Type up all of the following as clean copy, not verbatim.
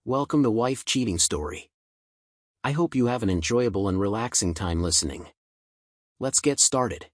Welcome to Wife Cheating Story. I hope you have an enjoyable and relaxing time listening. Let's get started.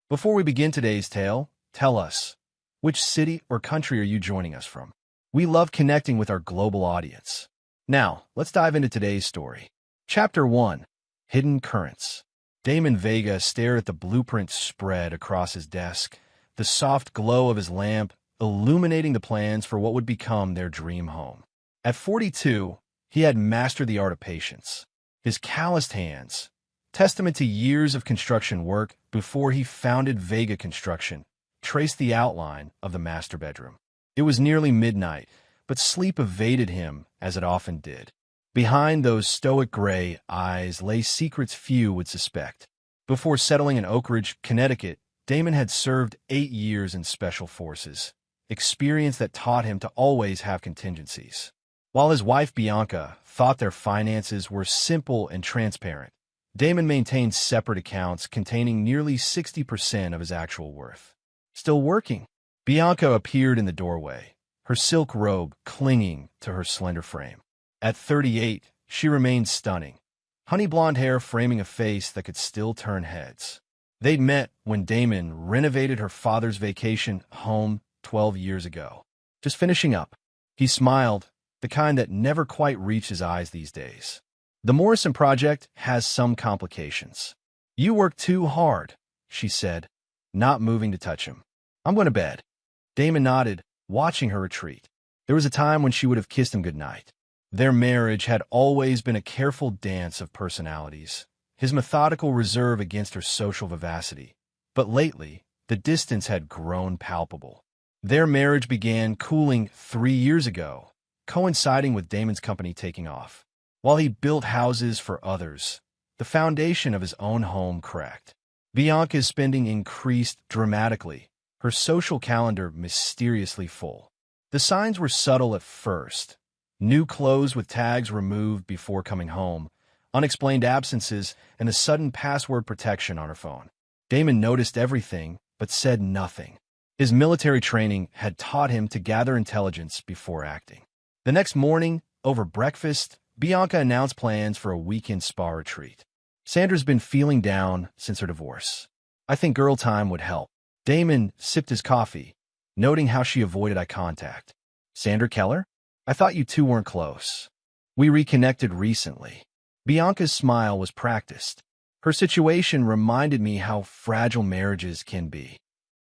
Before we begin today's tale, tell us, which city or country are you joining us from? We love connecting with our global audience. Now, let's dive into today's story. Chapter 1: Hidden Currents. Damon Vega stared at the blueprint spread across his desk, the soft glow of his lamp illuminating the plans for what would become their dream home. At 42, he had mastered the art of patience. His calloused hands, testament to years of construction work before he founded Vega Construction, traced the outline of the master bedroom. It was nearly midnight, but sleep evaded him as it often did. Behind those stoic gray eyes lay secrets few would suspect. Before settling in Oak Ridge, Connecticut, Damon had served 8 years in Special Forces, experience that taught him to always have contingencies. While his wife Bianca thought their finances were simple and transparent, Damon maintained separate accounts containing nearly 60% of his actual worth. Still working, Bianca appeared in the doorway, her silk robe clinging to her slender frame. At 38, she remained stunning, honey blonde hair framing a face that could still turn heads. They'd met when Damon renovated her father's vacation home 12 years ago. Just finishing up. He smiled, the kind that never quite reached his eyes these days. The Morrison project has some complications. You work too hard, she said, not moving to touch him. I'm going to bed. Damon nodded, watching her retreat. There was a time when she would have kissed him goodnight. Their marriage had always been a careful dance of personalities, his methodical reserve against her social vivacity. But lately, the distance had grown palpable. Their marriage began cooling 3 years ago, coinciding with Damon's company taking off. While he built houses for others, the foundation of his own home cracked. Bianca's spending increased dramatically, her social calendar mysteriously full. The signs were subtle at first. New clothes with tags removed before coming home, unexplained absences, and a sudden password protection on her phone. Damon noticed everything, but said nothing. His military training had taught him to gather intelligence before acting. The next morning, over breakfast, Bianca announced plans for a weekend spa retreat. Sandra's been feeling down since her divorce. I think girl time would help. Damon sipped his coffee, noting how she avoided eye contact. Sandra Keller? I thought you two weren't close. We reconnected recently. Bianca's smile was practiced. Her situation reminded me how fragile marriages can be.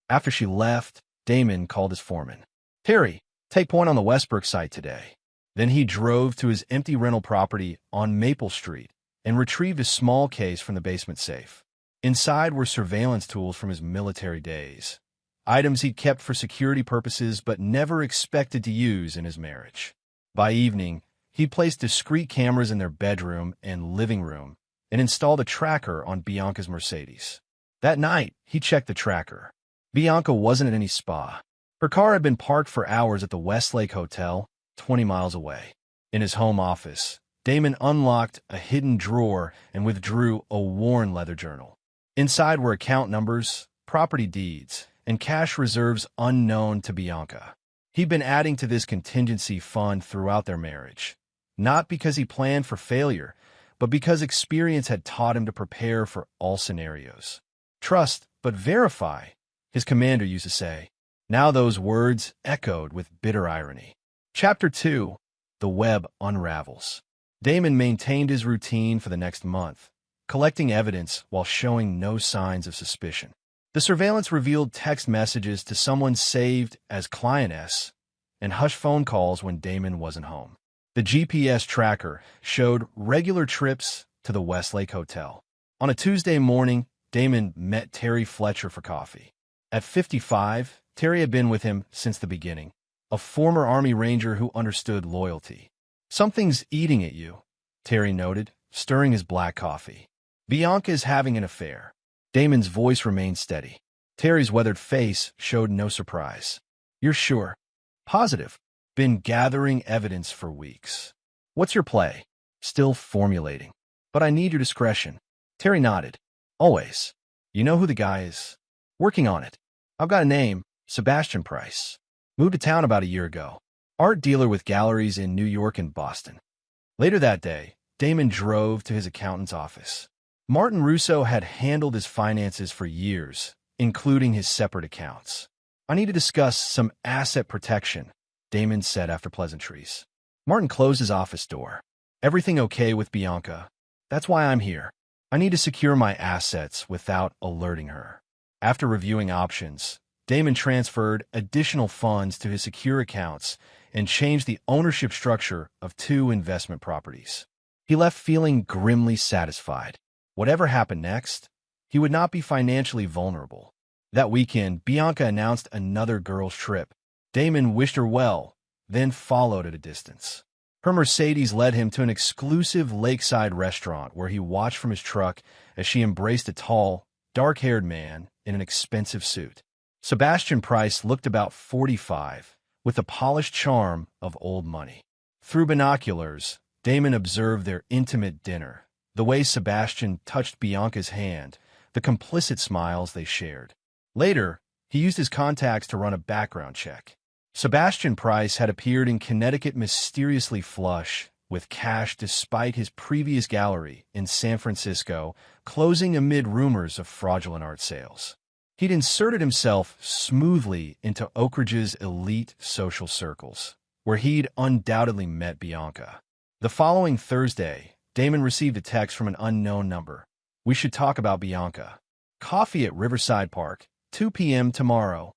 After she left, Damon called his foreman. Terry, take point on the Westbrook site today. Then he drove to his empty rental property on Maple Street and retrieved a small case from the basement safe. Inside were surveillance tools from his military days, items he'd kept for security purposes but never expected to use in his marriage. By evening, he placed discreet cameras in their bedroom and living room and installed a tracker on Bianca's Mercedes. That night, he checked the tracker. Bianca wasn't at any spa. Her car had been parked for hours at the Westlake Hotel, 20 miles away. In his home office, Damon unlocked a hidden drawer and withdrew a worn leather journal. Inside were account numbers, property deeds, and cash reserves unknown to Bianca. He'd been adding to this contingency fund throughout their marriage, not because he planned for failure, but because experience had taught him to prepare for all scenarios. Trust, but verify, his commander used to say. Now those words echoed with bitter irony. Chapter 2: The Web Unravels. Damon maintained his routine for the next month, collecting evidence while showing no signs of suspicion. The surveillance revealed text messages to someone saved as Client S and hush phone calls when Damon wasn't home. The GPS tracker showed regular trips to the Westlake Hotel. On a Tuesday morning, Damon met Terry Fletcher for coffee. At 55, Terry had been with him since the beginning, a former Army Ranger who understood loyalty. Something's eating at you, Terry noted, stirring his black coffee. Bianca is having an affair. Damon's voice remained steady. Terry's weathered face showed no surprise. You're sure? Positive. Been gathering evidence for weeks. What's your play? Still formulating. But I need your discretion. Terry nodded. Always. You know who the guy is? Working on it. I've got a name, Sebastian Price. Moved to town about a year ago. Art dealer with galleries in New York and Boston. Later that day, Damon drove to his accountant's office. Martin Russo had handled his finances for years, including his separate accounts. I need to discuss some asset protection, Damon said after pleasantries. Martin closed his office door. Everything okay with Bianca? That's why I'm here. I need to secure my assets without alerting her. After reviewing options, Damon transferred additional funds to his secure accounts and changed the ownership structure of 2 investment properties. He left feeling grimly satisfied. Whatever happened next, he would not be financially vulnerable. That weekend, Bianca announced another girls' trip. Damon wished her well, then followed at a distance. Her Mercedes led him to an exclusive lakeside restaurant where he watched from his truck as she embraced a tall, dark-haired man in an expensive suit. Sebastian Price looked about 45, with the polished charm of old money. Through binoculars, Damon observed their intimate dinner, the way Sebastian touched Bianca's hand, the complicit smiles they shared. Later, he used his contacts to run a background check. Sebastian Price had appeared in Connecticut mysteriously flush, with cash despite his previous gallery in San Francisco closing amid rumors of fraudulent art sales. He'd inserted himself smoothly into Oak Ridge's elite social circles, where he'd undoubtedly met Bianca. The following Thursday, Damon received a text from an unknown number. We should talk about Bianca. Coffee at Riverside Park, 2 p.m. tomorrow.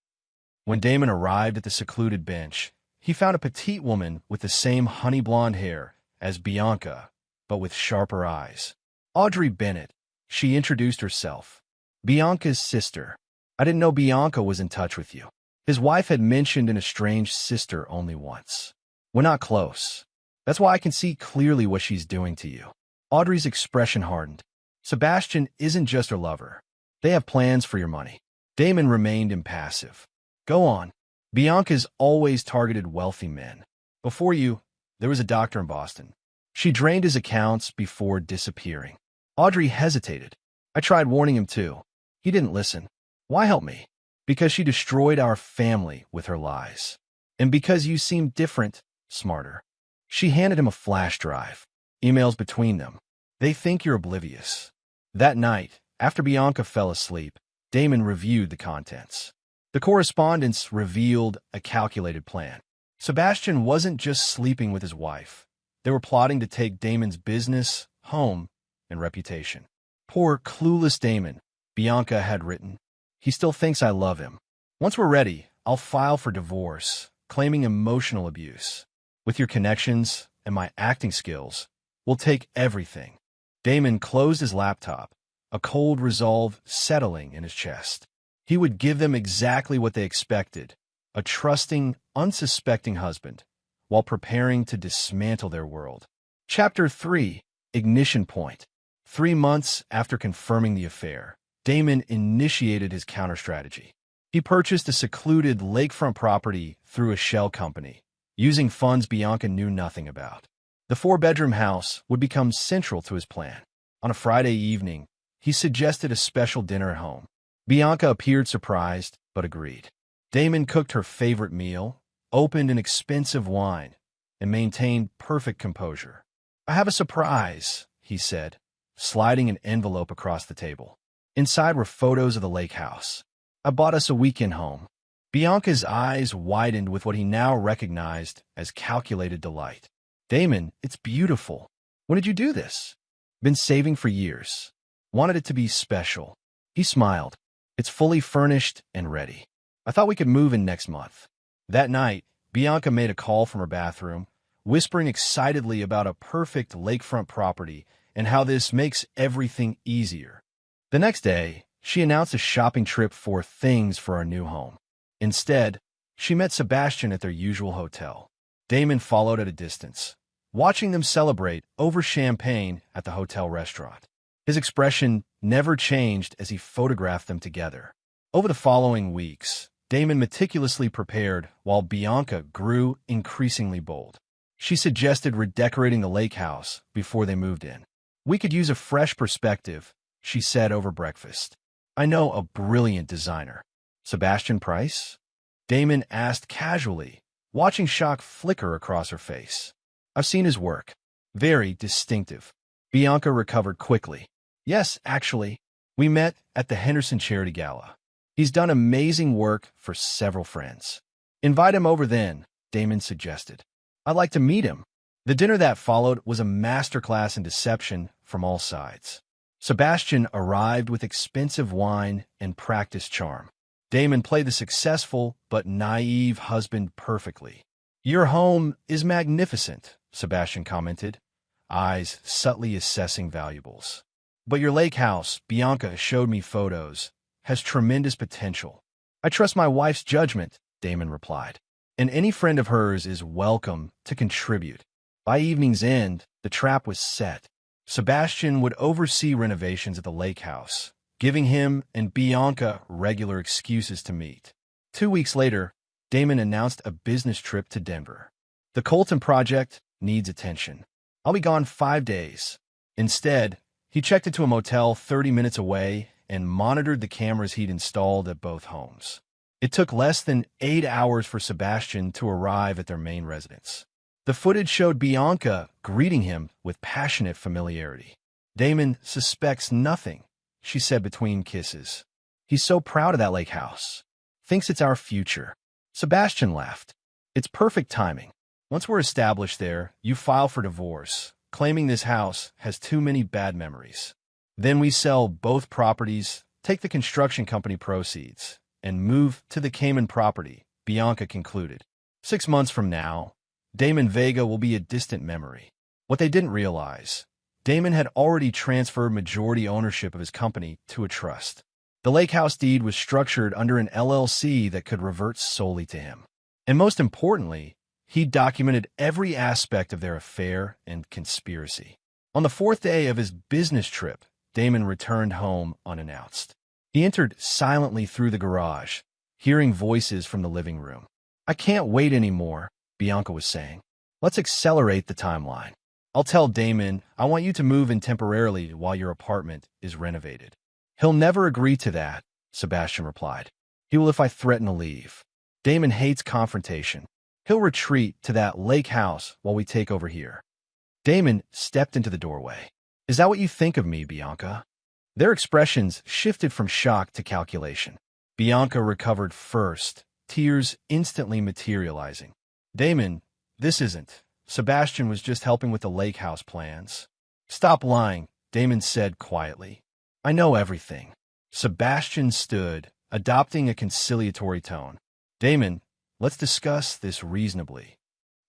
When Damon arrived at the secluded bench, he found a petite woman with the same honey blonde hair as Bianca, but with sharper eyes. Audrey Bennett, she introduced herself. Bianca's sister. I didn't know Bianca was in touch with you. His wife had mentioned an estranged sister only once. We're not close. That's why I can see clearly what she's doing to you. Audrey's expression hardened. Sebastian isn't just her lover. They have plans for your money. Damon remained impassive. Go on. Bianca's always targeted wealthy men. Before you, there was a doctor in Boston. She drained his accounts before disappearing. Audrey hesitated. I tried warning him too. He didn't listen. Why help me? Because she destroyed our family with her lies. And because you seem different, smarter. She handed him a flash drive. Emails between them. They think you're oblivious. That night, after Bianca fell asleep, Damon reviewed the contents. The correspondence revealed a calculated plan. Sebastian wasn't just sleeping with his wife. They were plotting to take Damon's business, home, and reputation. Poor, clueless Damon, Bianca had written. He still thinks I love him. Once we're ready, I'll file for divorce, claiming emotional abuse. With your connections and my acting skills, we'll take everything. Damon closed his laptop, a cold resolve settling in his chest. He would give them exactly what they expected, a trusting, unsuspecting husband, while preparing to dismantle their world. Chapter 3, Ignition Point. 3 months after confirming the affair, Damon initiated his counter-strategy. He purchased a secluded lakefront property through a shell company, using funds Bianca knew nothing about. The 4-bedroom house would become central to his plan. On a Friday evening, he suggested a special dinner at home. Bianca appeared surprised, but agreed. Damon cooked her favorite meal, opened an expensive wine, and maintained perfect composure. I have a surprise, he said, sliding an envelope across the table. Inside were photos of the lake house. I bought us a weekend home. Bianca's eyes widened with what he now recognized as calculated delight. Damon, it's beautiful. When did you do this? Been saving for years. Wanted it to be special. He smiled. It's fully furnished and ready. I thought we could move in next month. That night, Bianca made a call from her bathroom, whispering excitedly about a perfect lakefront property and how this makes everything easier. The next day, she announced a shopping trip for things for our new home. Instead, she met Sebastian at their usual hotel. Damon followed at a distance, watching them celebrate over champagne at the hotel restaurant. His expression never changed as he photographed them together. Over the following weeks, Damon meticulously prepared while Bianca grew increasingly bold. She suggested redecorating the lake house before they moved in. We could use a fresh perspective, she said over breakfast. I know a brilliant designer. Sebastian Price? Damon asked casually, watching shock flicker across her face. I've seen his work. Very distinctive. Bianca recovered quickly. Yes, actually. We met at the Henderson Charity Gala. He's done amazing work for several friends. Invite him over then, Damon suggested. I'd like to meet him. The dinner that followed was a masterclass in deception from all sides. Sebastian arrived with expensive wine and practiced charm. Damon played the successful but naive husband perfectly. Your home is magnificent, Sebastian commented, eyes subtly assessing valuables. But your lake house, Bianca showed me photos, has tremendous potential. I trust my wife's judgment, Damon replied. And any friend of hers is welcome to contribute. By evening's end, the trap was set. Sebastian would oversee renovations at the lake house, giving him and Bianca regular excuses to meet. 2 weeks later, Damon announced a business trip to Denver. The Colton project needs attention. I'll be gone 5 days. Instead, he checked into a motel 30 minutes away and monitored the cameras he'd installed at both homes. It took less than 8 hours for Sebastian to arrive at their main residence. The footage showed Bianca greeting him with passionate familiarity. Damon suspects nothing, she said between kisses. He's so proud of that lake house. Thinks it's our future. Sebastian laughed. It's perfect timing. Once we're established there, you file for divorce, claiming this house has too many bad memories. Then we sell both properties, take the construction company proceeds, and move to the Cayman property, Bianca concluded. 6 months from now, Damon Vega will be a distant memory. What they didn't realize, Damon had already transferred majority ownership of his company to a trust. The lake house deed was structured under an LLC that could revert solely to him. And most importantly, he documented every aspect of their affair and conspiracy. On the 4th day of his business trip, Damon returned home unannounced. He entered silently through the garage, hearing voices from the living room. I can't wait anymore, Bianca was saying. Let's accelerate the timeline. I'll tell Damon I want you to move in temporarily while your apartment is renovated. He'll never agree to that, Sebastian replied. He will if I threaten to leave. Damon hates confrontation. He'll retreat to that lake house while we take over here. Damon stepped into the doorway. Is that what you think of me, Bianca? Their expressions shifted from shock to calculation. Bianca recovered first, tears instantly materializing. Damon, this isn't. Sebastian was just helping with the lake house plans. Stop lying, Damon said quietly. I know everything. Sebastian stood, adopting a conciliatory tone. Damon, let's discuss this reasonably.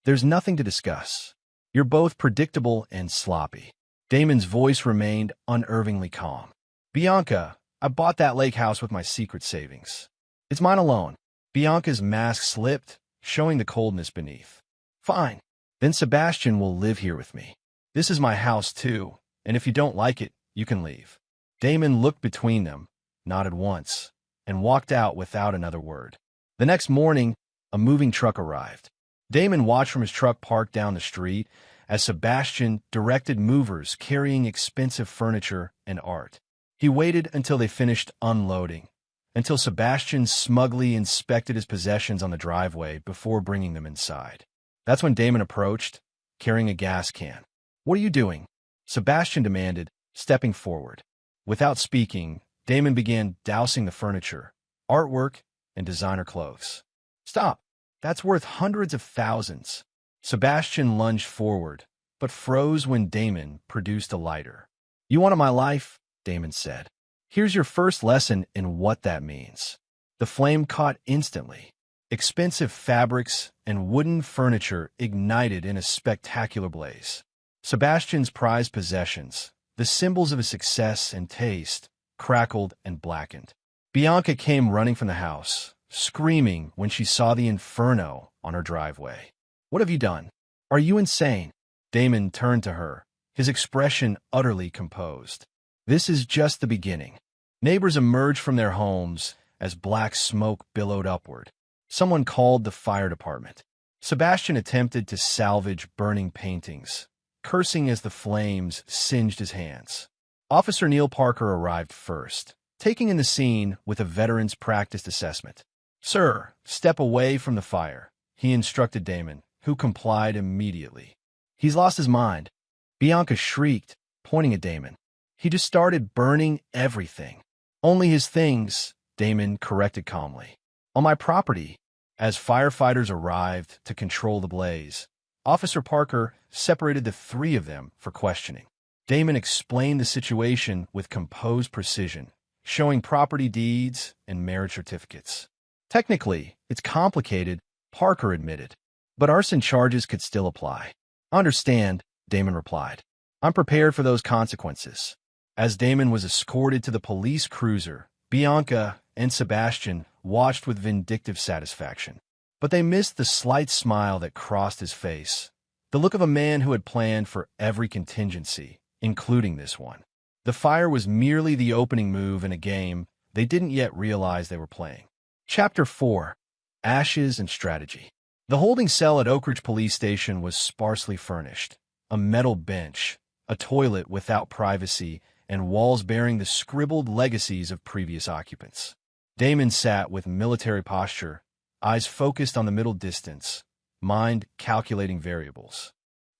There's nothing to discuss. You're both predictable and sloppy. Damon's voice remained unervingly calm. Bianca, I bought that lake house with my secret savings. It's mine alone. Bianca's mask slipped, showing the coldness beneath. Fine. Then Sebastian will live here with me. This is my house too, and if you don't like it, you can leave. Damon looked between them, nodded once, and walked out without another word. The next morning, a moving truck arrived. Damon watched from his truck parked down the street as Sebastian directed movers carrying expensive furniture and art. He waited until they finished unloading, until Sebastian smugly inspected his possessions on the driveway before bringing them inside. That's when Damon approached, carrying a gas can. What are you doing? Sebastian demanded, stepping forward. Without speaking, Damon began dousing the furniture, artwork, and designer clothes. Stop! That's worth hundreds of thousands. Sebastian lunged forward, but froze when Damon produced a lighter. You wanted my life? Damon said. Here's your first lesson in what that means. The flame caught instantly. Expensive fabrics and wooden furniture ignited in a spectacular blaze. Sebastian's prized possessions, the symbols of his success and taste, crackled and blackened. Bianca came running from the house, screaming when she saw the inferno on her driveway. What have you done? Are you insane? Damon turned to her, his expression utterly composed. This is just the beginning. Neighbors emerged from their homes as black smoke billowed upward. Someone called the fire department. Sebastian attempted to salvage burning paintings, cursing as the flames singed his hands. Officer Neil Parker arrived first, taking in the scene with a veteran's practiced assessment. "Sir, step away from the fire," he instructed Damon, who complied immediately. "He's lost his mind," Bianca shrieked, pointing at Damon. "He just started burning everything." "Only his things," Damon corrected calmly. "On my property." As firefighters arrived to control the blaze, Officer Parker separated the three of them for questioning. Damon explained the situation with composed precision, showing property deeds and marriage certificates. "Technically, it's complicated," Parker admitted, "but arson charges could still apply." "Understand," Damon replied. "I'm prepared for those consequences." As Damon was escorted to the police cruiser, Bianca and Sebastian watched with vindictive satisfaction. But they missed the slight smile that crossed his face, the look of a man who had planned for every contingency, including this one. The fire was merely the opening move in a game they didn't yet realize they were playing. Chapter 4: Ashes and Strategy. The holding cell at Oak Ridge Police Station was sparsely furnished. A metal bench, a toilet without privacy, and walls bearing the scribbled legacies of previous occupants. Damon sat with military posture, eyes focused on the middle distance, mind calculating variables.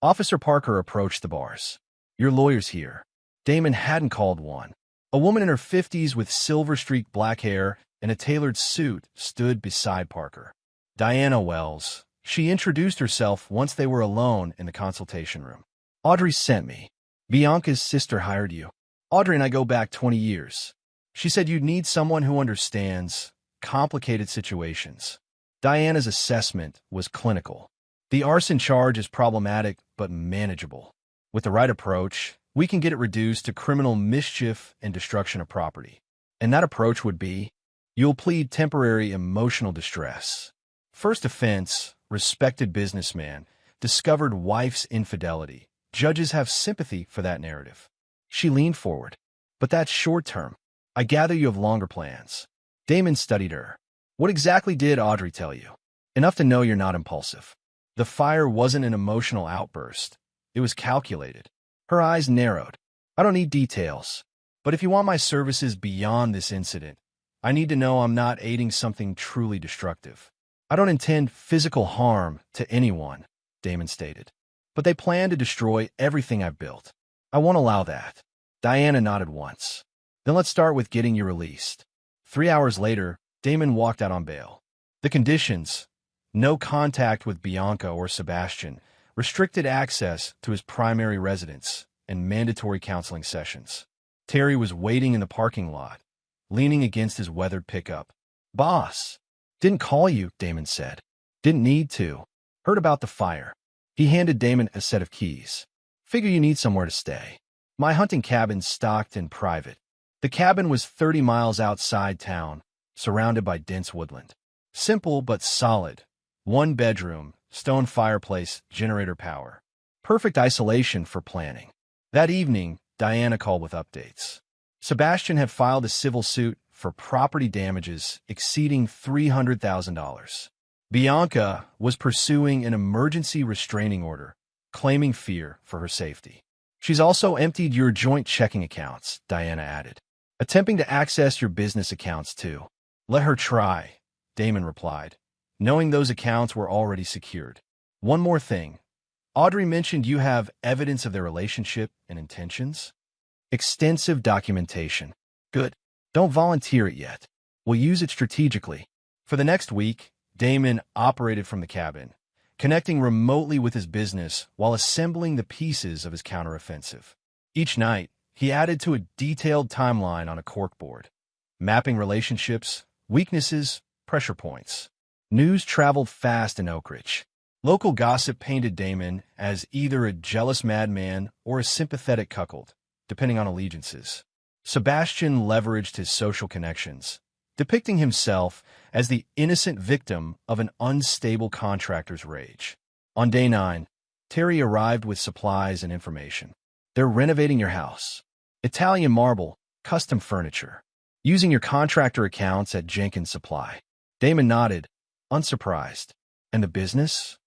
Officer Parker approached the bars. "Your lawyer's here." Damon hadn't called one. A woman in her 50s with silver-streaked black hair and a tailored suit stood beside Parker. "Diana Wells." She introduced herself once they were alone in the consultation room. "Audrey sent me. Bianca's sister hired you. Audrey and I go back 20 years. She said you'd need someone who understands complicated situations." Diana's assessment was clinical. "The arson charge is problematic but manageable. With the right approach, we can get it reduced to criminal mischief and destruction of property." "And that approach would be?" "You'll plead temporary emotional distress. First offense, respected businessman, discovered wife's infidelity. Judges have sympathy for that narrative." She leaned forward. "But that's short-term. I gather you have longer plans." Damon studied her. "What exactly did Audrey tell you?" "Enough to know you're not impulsive." The fire wasn't an emotional outburst. It was calculated. Her eyes narrowed. "I don't need details. But if you want my services beyond this incident, I need to know I'm not aiding something truly destructive." "I don't intend physical harm to anyone," Damon stated. "But they plan to destroy everything I've built. I won't allow that." Diana nodded once. "Then let's start with getting you released." 3 hours later, Damon walked out on bail. The conditions: no contact with Bianca or Sebastian, restricted access to his primary residence, and mandatory counseling sessions. Terry was waiting in the parking lot, leaning against his weathered pickup. "Boss." "Didn't call you," Damon said. "Didn't need to. Heard about the fire." He handed Damon a set of keys. "Figure you need somewhere to stay. My hunting cabin's stocked and private." The cabin was 30 miles outside town, surrounded by dense woodland. Simple but solid. 1 bedroom, stone fireplace, generator power. Perfect isolation for planning. That evening, Diana called with updates. Sebastian had filed a civil suit for property damages exceeding $300,000. Bianca was pursuing an emergency restraining order, claiming fear for her safety. "She's also emptied your joint checking accounts," Diana added. "Attempting to access your business accounts, too." "Let her try," Damon replied, knowing those accounts were already secured. "One more thing. Audrey mentioned you have evidence of their relationship and intentions?" "Extensive documentation." "Good. Don't volunteer it yet. We'll use it strategically." For the next week, Damon operated from the cabin, connecting remotely with his business while assembling the pieces of his counteroffensive. Each night, he added to a detailed timeline on a corkboard, mapping relationships, weaknesses, pressure points. News traveled fast in Oak Ridge. Local gossip painted Damon as either a jealous madman or a sympathetic cuckold, depending on allegiances. Sebastian leveraged his social connections, depicting himself as the innocent victim of an unstable contractor's rage. On day 9, Terry arrived with supplies and information. "They're renovating your house. Italian marble, custom furniture. Using your contractor accounts at Jenkins Supply." Damon nodded, unsurprised. "And the business?"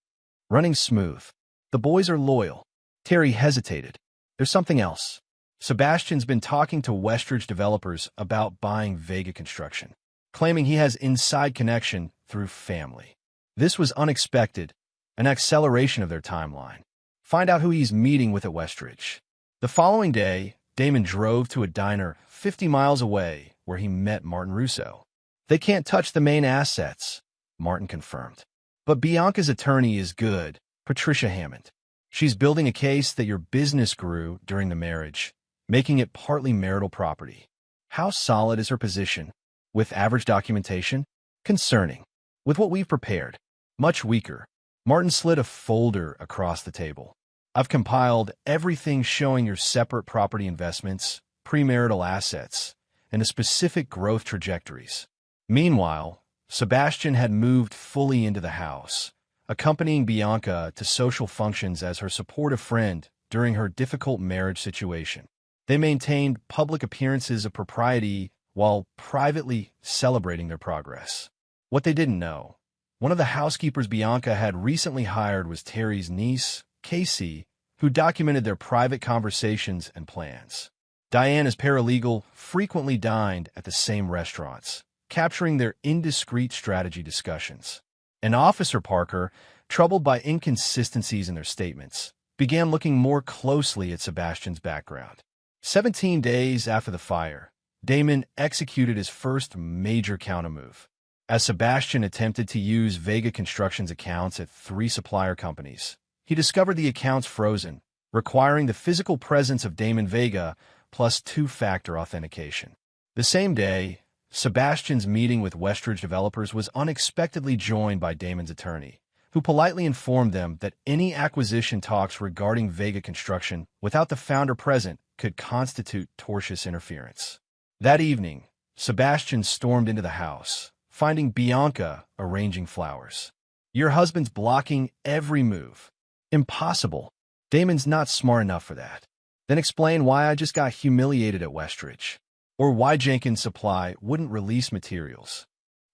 "Running smooth. The boys are loyal." Terry hesitated. "There's something else." Sebastian's been talking to Westridge developers about buying Vega Construction, claiming he has inside connection through family. This was unexpected, an acceleration of their timeline. Find out who he's meeting with at Westridge. The following day, Damon drove to a diner 50 miles away where he met Martin Russo. They can't touch the main assets, Martin confirmed. But Bianca's attorney is good, Patricia Hammond. She's building a case that your business grew during the marriage, making it partly marital property. How solid is her position? With average documentation? Concerning. With what we've prepared? Much weaker. Martin slid a folder across the table. I've compiled everything showing your separate property investments, premarital assets, and the specific growth trajectories. Meanwhile, Sebastian had moved fully into the house, accompanying Bianca to social functions as her supportive friend during her difficult marriage situation. They maintained public appearances of propriety while privately celebrating their progress. What they didn't know: one of the housekeepers Bianca had recently hired was Terry's niece, Casey, who documented their private conversations and plans. Diana's paralegal frequently dined at the same restaurants, capturing their indiscreet strategy discussions. And Officer Parker, troubled by inconsistencies in their statements, began looking more closely at Sebastian's background. 17 days after the fire, Damon executed his first major countermove. As Sebastian attempted to use Vega Construction's accounts at 3 supplier companies, he discovered the accounts frozen, requiring the physical presence of Damon Vega plus 2-factor authentication. The same day, Sebastian's meeting with Westridge developers was unexpectedly joined by Damon's attorney, who politely informed them that any acquisition talks regarding Vega Construction without the founder present could constitute tortious interference. That evening, Sebastian stormed into the house, finding Bianca arranging flowers. Your husband's blocking every move. Impossible. Damon's not smart enough for that. Then explain why I just got humiliated at Westridge, or why Jenkins Supply wouldn't release materials.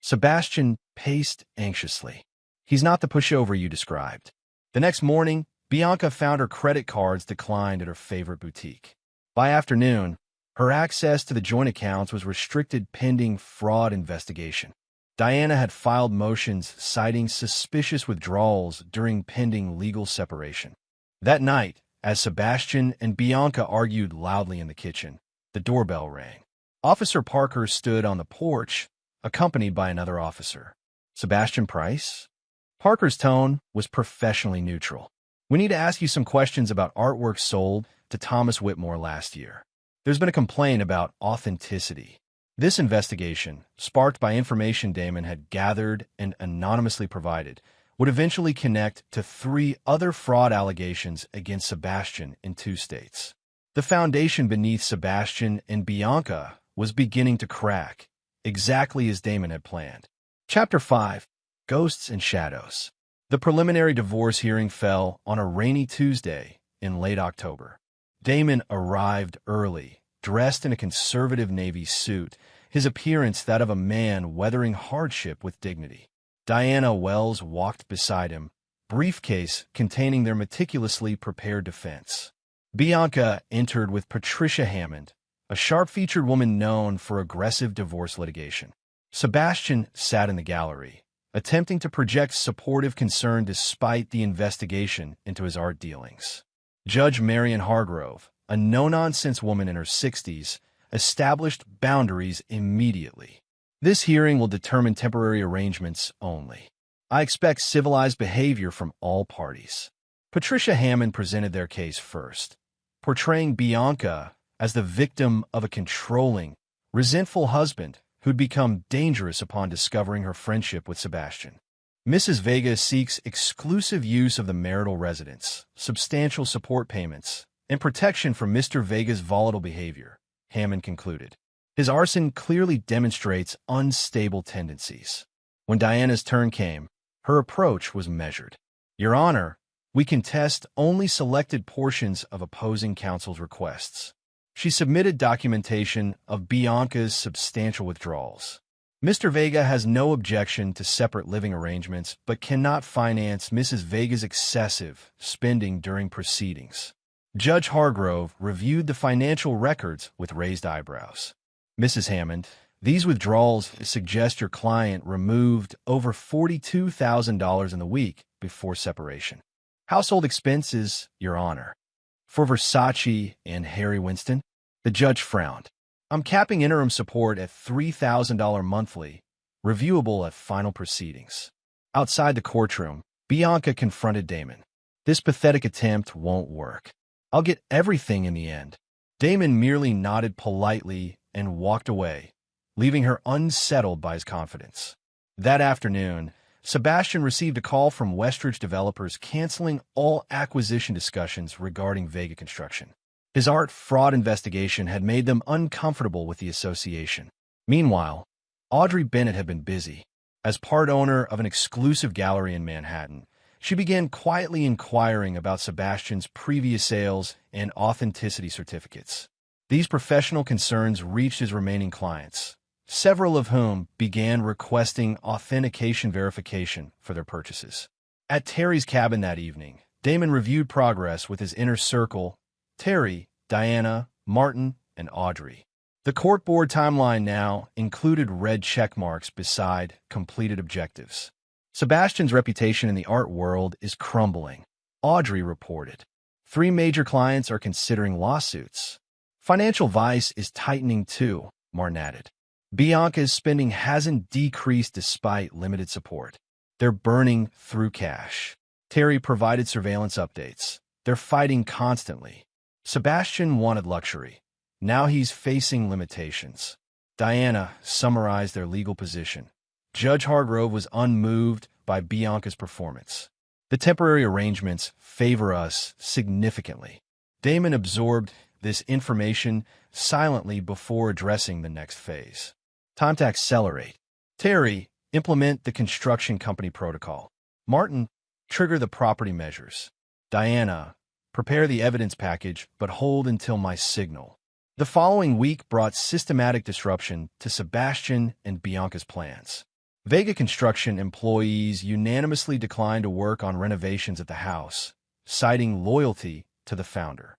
Sebastian paced anxiously. He's not the pushover you described. The next morning, Bianca found her credit cards declined at her favorite boutique. By afternoon, her access to the joint accounts was restricted pending fraud investigation. Diana had filed motions citing suspicious withdrawals during pending legal separation. That night, as Sebastian and Bianca argued loudly in the kitchen, the doorbell rang. Officer Parker stood on the porch, accompanied by another officer. Sebastian Price? Parker's tone was professionally neutral. We need to ask you some questions about artwork sold to Thomas Whitmore last year. There's been a complaint about authenticity. This investigation, sparked by information Damon had gathered and anonymously provided, would eventually connect to 3 other fraud allegations against Sebastian in 2 states. The foundation beneath Sebastian and Bianca was beginning to crack, exactly as Damon had planned. Chapter 5: Ghosts and Shadows. The preliminary divorce hearing fell on a rainy Tuesday in late October. Damon arrived early, dressed in a conservative navy suit, his appearance that of a man weathering hardship with dignity. Diana Wells walked beside him, briefcase containing their meticulously prepared defense. Bianca entered with Patricia Hammond, a sharp-featured woman known for aggressive divorce litigation. Sebastian sat in the gallery, attempting to project supportive concern despite the investigation into his art dealings. Judge Marion Hargrove, a no-nonsense woman in her 60s, established boundaries immediately. This hearing will determine temporary arrangements only. I expect civilized behavior from all parties. Patricia Hammond presented their case first, portraying Bianca as the victim of a controlling, resentful husband who'd become dangerous upon discovering her friendship with Sebastian. Mrs. Vega seeks exclusive use of the marital residence, substantial support payments, and protection from Mr. Vega's volatile behavior, Hammond concluded. His arson clearly demonstrates unstable tendencies. When Diana's turn came, her approach was measured. Your Honor, we contest only selected portions of opposing counsel's requests. She submitted documentation of Bianca's substantial withdrawals. Mr. Vega has no objection to separate living arrangements, but cannot finance Mrs. Vega's excessive spending during proceedings. Judge Hargrove reviewed the financial records with raised eyebrows. Mrs. Hammond, these withdrawals suggest your client removed over $42,000 in the week before separation. Household expenses, Your Honor. For Versace and Harry Winston? The judge frowned. I'm capping interim support at $3,000 monthly, reviewable at final proceedings. Outside the courtroom, Bianca confronted Damon. This pathetic attempt won't work. I'll get everything in the end. Damon merely nodded politely and walked away, leaving her unsettled by his confidence. That afternoon, Sebastian received a call from Westridge developers canceling all acquisition discussions regarding Vega Construction. His art fraud investigation had made them uncomfortable with the association. Meanwhile, Audrey Bennett had been busy. As part owner of an exclusive gallery in Manhattan, she began quietly inquiring about Sebastian's previous sales and authenticity certificates. These professional concerns reached his remaining clients, several of whom began requesting authentication verification for their purchases. At Terry's cabin that evening, Damon reviewed progress with his inner circle: Terry, Diana, Martin, and Audrey. The court board timeline now included red check marks beside completed objectives. Sebastian's reputation in the art world is crumbling, Audrey reported. 3 major clients are considering lawsuits. Financial vice is tightening too, Martin added. Bianca's spending hasn't decreased despite limited support. They're burning through cash. Terry provided surveillance updates. They're fighting constantly. Sebastian wanted luxury. Now he's facing limitations. Diana summarized their legal position. Judge Hargrove was unmoved by Bianca's performance. The temporary arrangements favor us significantly. Damon absorbed this information silently before addressing the next phase. Time to accelerate. Terry, implement the construction company protocol. Martin, trigger the property measures. Diana, prepare the evidence package, but hold until my signal. The following week brought systematic disruption to Sebastian and Bianca's plans. Vega Construction employees unanimously declined to work on renovations at the house, citing loyalty to the founder.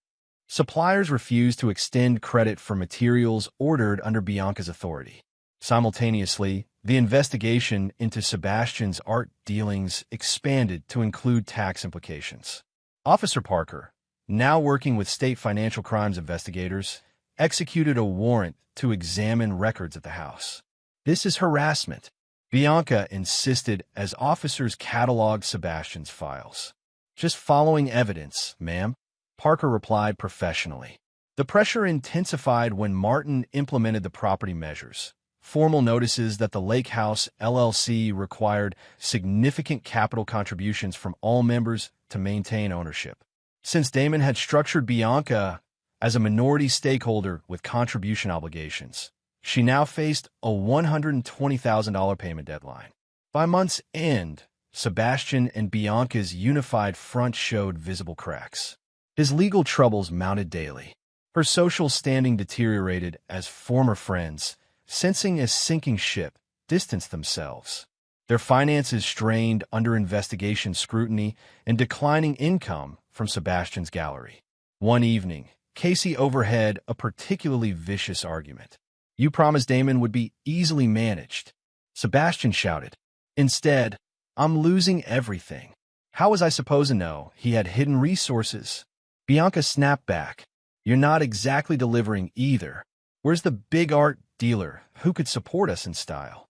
Suppliers refused to extend credit for materials ordered under Bianca's authority. Simultaneously, the investigation into Sebastian's art dealings expanded to include tax implications. Officer Parker, now working with state financial crimes investigators, executed a warrant to examine records at the house. This is harassment, Bianca insisted as officers cataloged Sebastian's files. Just following evidence, ma'am, Parker replied professionally. The pressure intensified when Martin implemented the property measures. Formal notices that the Lake House LLC required significant capital contributions from all members to maintain ownership. Since Damon had structured Bianca as a minority stakeholder with contribution obligations, she now faced a $120,000 payment deadline. By month's end, Sebastian and Bianca's unified front showed visible cracks. His legal troubles mounted daily. Her social standing deteriorated as former friends, sensing a sinking ship, distanced themselves. Their finances strained under investigation scrutiny and declining income from Sebastian's gallery. One evening, Casey overheard a particularly vicious argument. You promised Damon would be easily managed, Sebastian shouted. Instead, I'm losing everything. How was I supposed to know he had hidden resources? Bianca snapped back. You're not exactly delivering either. Where's the big art dealer who could support us in style?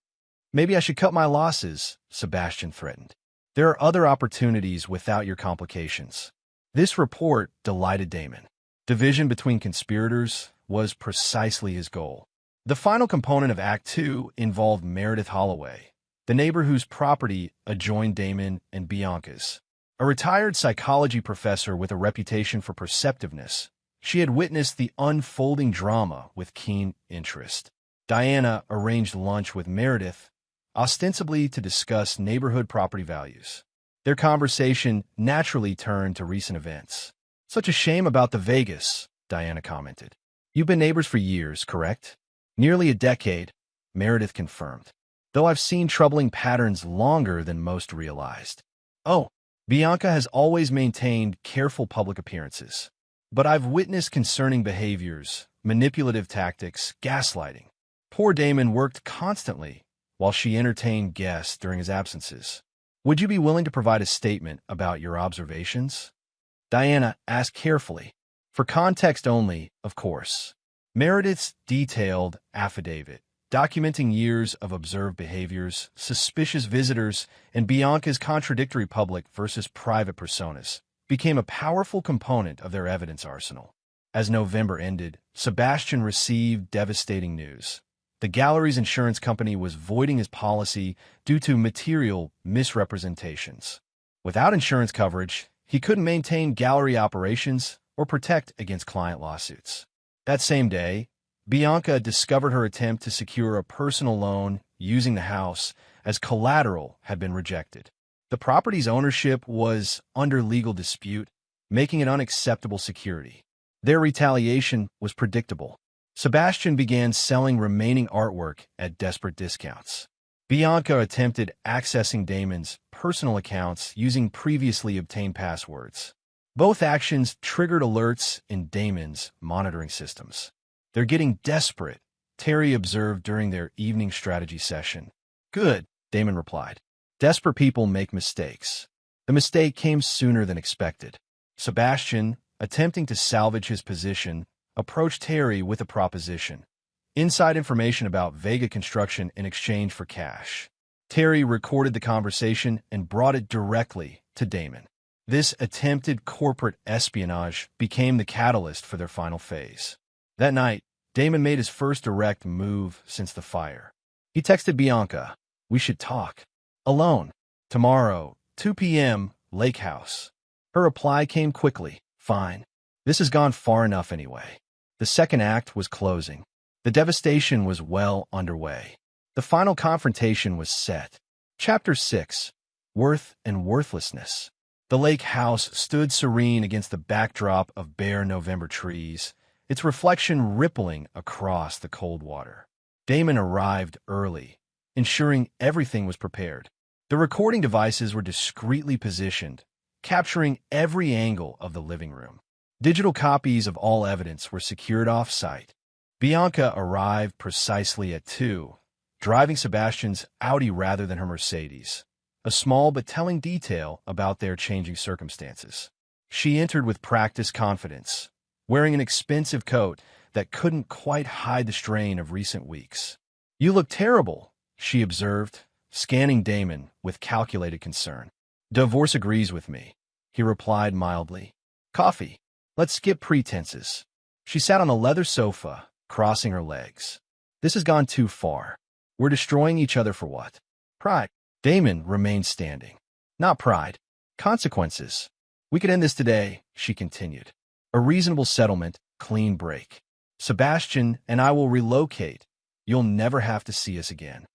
Maybe I should cut my losses, Sebastian threatened. There are other opportunities without your complications. This report delighted Damon. Division between conspirators was precisely his goal. The final component of Act 2 involved Meredith Holloway, the neighbor whose property adjoined Damon and Bianca's. A retired psychology professor with a reputation for perceptiveness, she had witnessed the unfolding drama with keen interest. Diana arranged lunch with Meredith, ostensibly to discuss neighborhood property values. Their conversation naturally turned to recent events. Such a shame about the Vegas, Diana commented. You've been neighbors for years, correct? Nearly a decade, Meredith confirmed. Though I've seen troubling patterns longer than most realized. Oh, Bianca has always maintained careful public appearances. But I've witnessed concerning behaviors, manipulative tactics, gaslighting. Poor Damon worked constantly while she entertained guests during his absences. Would you be willing to provide a statement about your observations? Diana asked carefully. For context only, of course. Meredith's detailed affidavit, documenting years of observed behaviors, suspicious visitors, and Bianca's contradictory public versus private personas, became a powerful component of their evidence arsenal. As November ended, Sebastian received devastating news. The gallery's insurance company was voiding his policy due to material misrepresentations. Without insurance coverage, he couldn't maintain gallery operations or protect against client lawsuits. That same day, Bianca discovered her attempt to secure a personal loan using the house as collateral had been rejected. The property's ownership was under legal dispute, making it unacceptable security. Their retaliation was predictable. Sebastian began selling remaining artwork at desperate discounts. Bianca attempted accessing Damon's personal accounts using previously obtained passwords. Both actions triggered alerts in Damon's monitoring systems. They're getting desperate, Terry observed during their evening strategy session. Good, Damon replied. Desperate people make mistakes. The mistake came sooner than expected. Sebastian, attempting to salvage his position, approached Terry with a proposition. Inside information about Vega Construction in exchange for cash. Terry recorded the conversation and brought it directly to Damon. This attempted corporate espionage became the catalyst for their final phase. That night, Damon made his first direct move since the fire. He texted Bianca, "We should talk. Alone. Tomorrow, 2 p.m., Lake House." Her reply came quickly. Fine. This has gone far enough anyway. The second act was closing. The devastation was well underway. The final confrontation was set. Chapter 6. Worth and Worthlessness. The lake house stood serene against the backdrop of bare November trees, its reflection rippling across the cold water. Damon arrived early, ensuring everything was prepared. The recording devices were discreetly positioned, capturing every angle of the living room. Digital copies of all evidence were secured off-site. Bianca arrived precisely at 2, driving Sebastian's Audi rather than her Mercedes, a small but telling detail about their changing circumstances. She entered with practiced confidence, wearing an expensive coat that couldn't quite hide the strain of recent weeks. "You look terrible," she observed, scanning Damon with calculated concern. "Divorce agrees with me," he replied mildly. "Coffee. Let's skip pretenses." She sat on a leather sofa, crossing her legs. "This has gone too far. We're destroying each other for what? Pride." Damon remained standing. "Not pride. Consequences. We could end this today," she continued. "A reasonable settlement, clean break. Sebastian and I will relocate. You'll never have to see us again."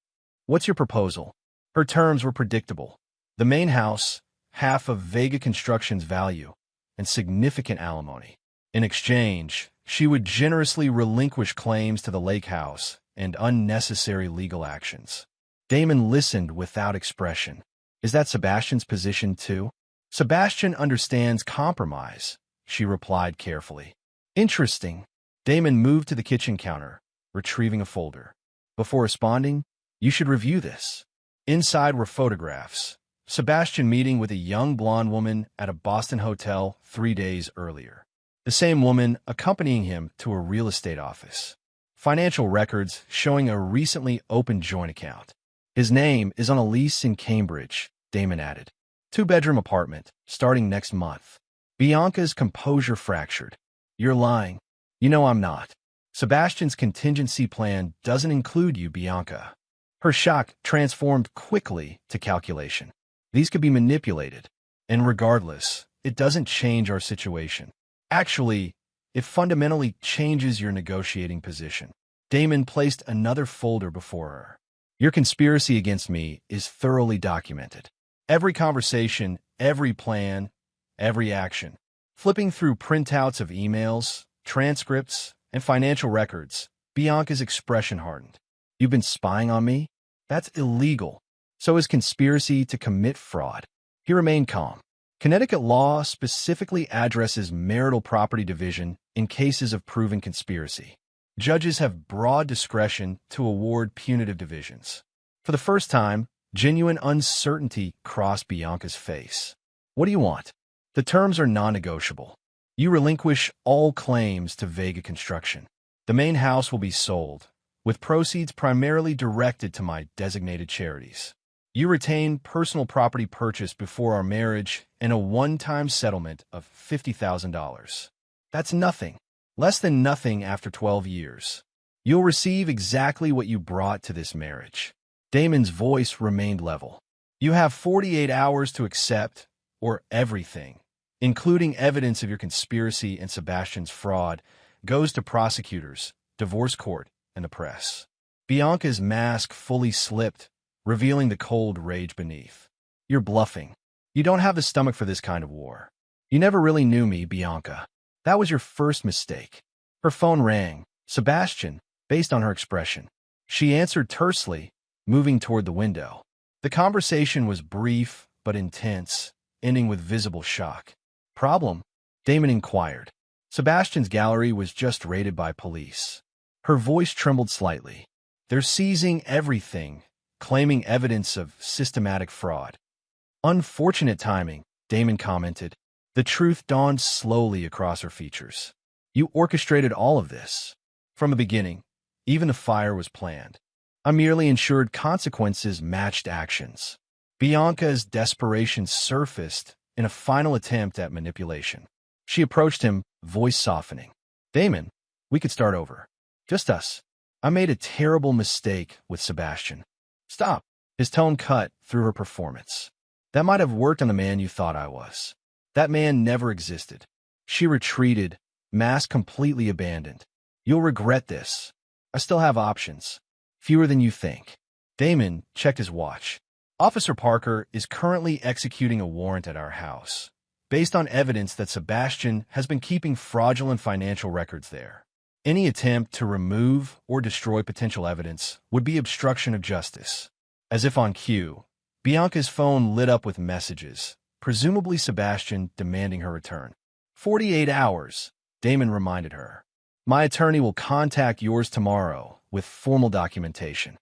"What's your proposal?" Her terms were predictable. The main house, half of Vega Construction's value, and significant alimony. In exchange, she would generously relinquish claims to the lake house and unnecessary legal actions. Damon listened without expression. "Is that Sebastian's position too?" "Sebastian understands compromise," she replied carefully. "Interesting." Damon moved to the kitchen counter, retrieving a folder. Before responding, "You should review this." Inside were photographs. Sebastian meeting with a young blonde woman at a Boston hotel 3 days earlier. The same woman accompanying him to a real estate office. Financial records showing a recently opened joint account. "His name is on a lease in Cambridge," Damon added. 2-bedroom apartment, starting next month. Bianca's composure fractured. "You're lying." "You know I'm not. Sebastian's contingency plan doesn't include you, Bianca." Her shock transformed quickly to calculation. "These could be manipulated. And regardless, it doesn't change our situation. Actually, it fundamentally changes your negotiating position." Damon placed another folder before her. "Your conspiracy against me is thoroughly documented. Every conversation, every plan, every action." Flipping through printouts of emails, transcripts, and financial records, Bianca's expression hardened. "You've been spying on me? That's illegal. So is conspiracy to commit fraud." He remained calm. Connecticut law specifically addresses marital property division in cases of proven conspiracy. Judges have broad discretion to award punitive divisions. For the first time, genuine uncertainty crossed Bianca's face. What do you want? The terms are non-negotiable. You relinquish all claims to Vega Construction. The main house will be sold, with proceeds primarily directed to my designated charities. You retain personal property purchased before our marriage and a one-time settlement of $50,000. That's nothing. Less than nothing after 12 years. You'll receive exactly what you brought to this marriage. Damon's voice remained level. You have 48 hours to accept, or everything, including evidence of your conspiracy and Sebastian's fraud, goes to prosecutors, divorce court, and the press. Bianca's mask fully slipped, revealing the cold rage beneath. You're bluffing. You don't have the stomach for this kind of war. You never really knew me, Bianca. That was your first mistake. Her phone rang. Sebastian, based on her expression. She answered tersely, moving toward the window. The conversation was brief but intense, ending with visible shock. Problem? Damon inquired. Sebastian's gallery was just raided by police. Her voice trembled slightly. They're seizing everything, claiming evidence of systematic fraud. Unfortunate timing, Damon commented. The truth dawned slowly across her features. You orchestrated all of this. From the beginning, even the fire was planned. I merely ensured consequences matched actions. Bianca's desperation surfaced in a final attempt at manipulation. She approached him, voice softening. Damon, we could start over. Just us. I made a terrible mistake with Sebastian. Stop. His tone cut through her performance. That might have worked on the man you thought I was. That man never existed. She retreated, mask completely abandoned. You'll regret this. I still have options. Fewer than you think. Damon checked his watch. Officer Parker is currently executing a warrant at our house, based on evidence that Sebastian has been keeping fraudulent financial records there. Any attempt to remove or destroy potential evidence would be obstruction of justice. As if on cue, Bianca's phone lit up with messages, presumably Sebastian demanding her return. 48 hours, Damon reminded her. My attorney will contact yours tomorrow with formal documentation.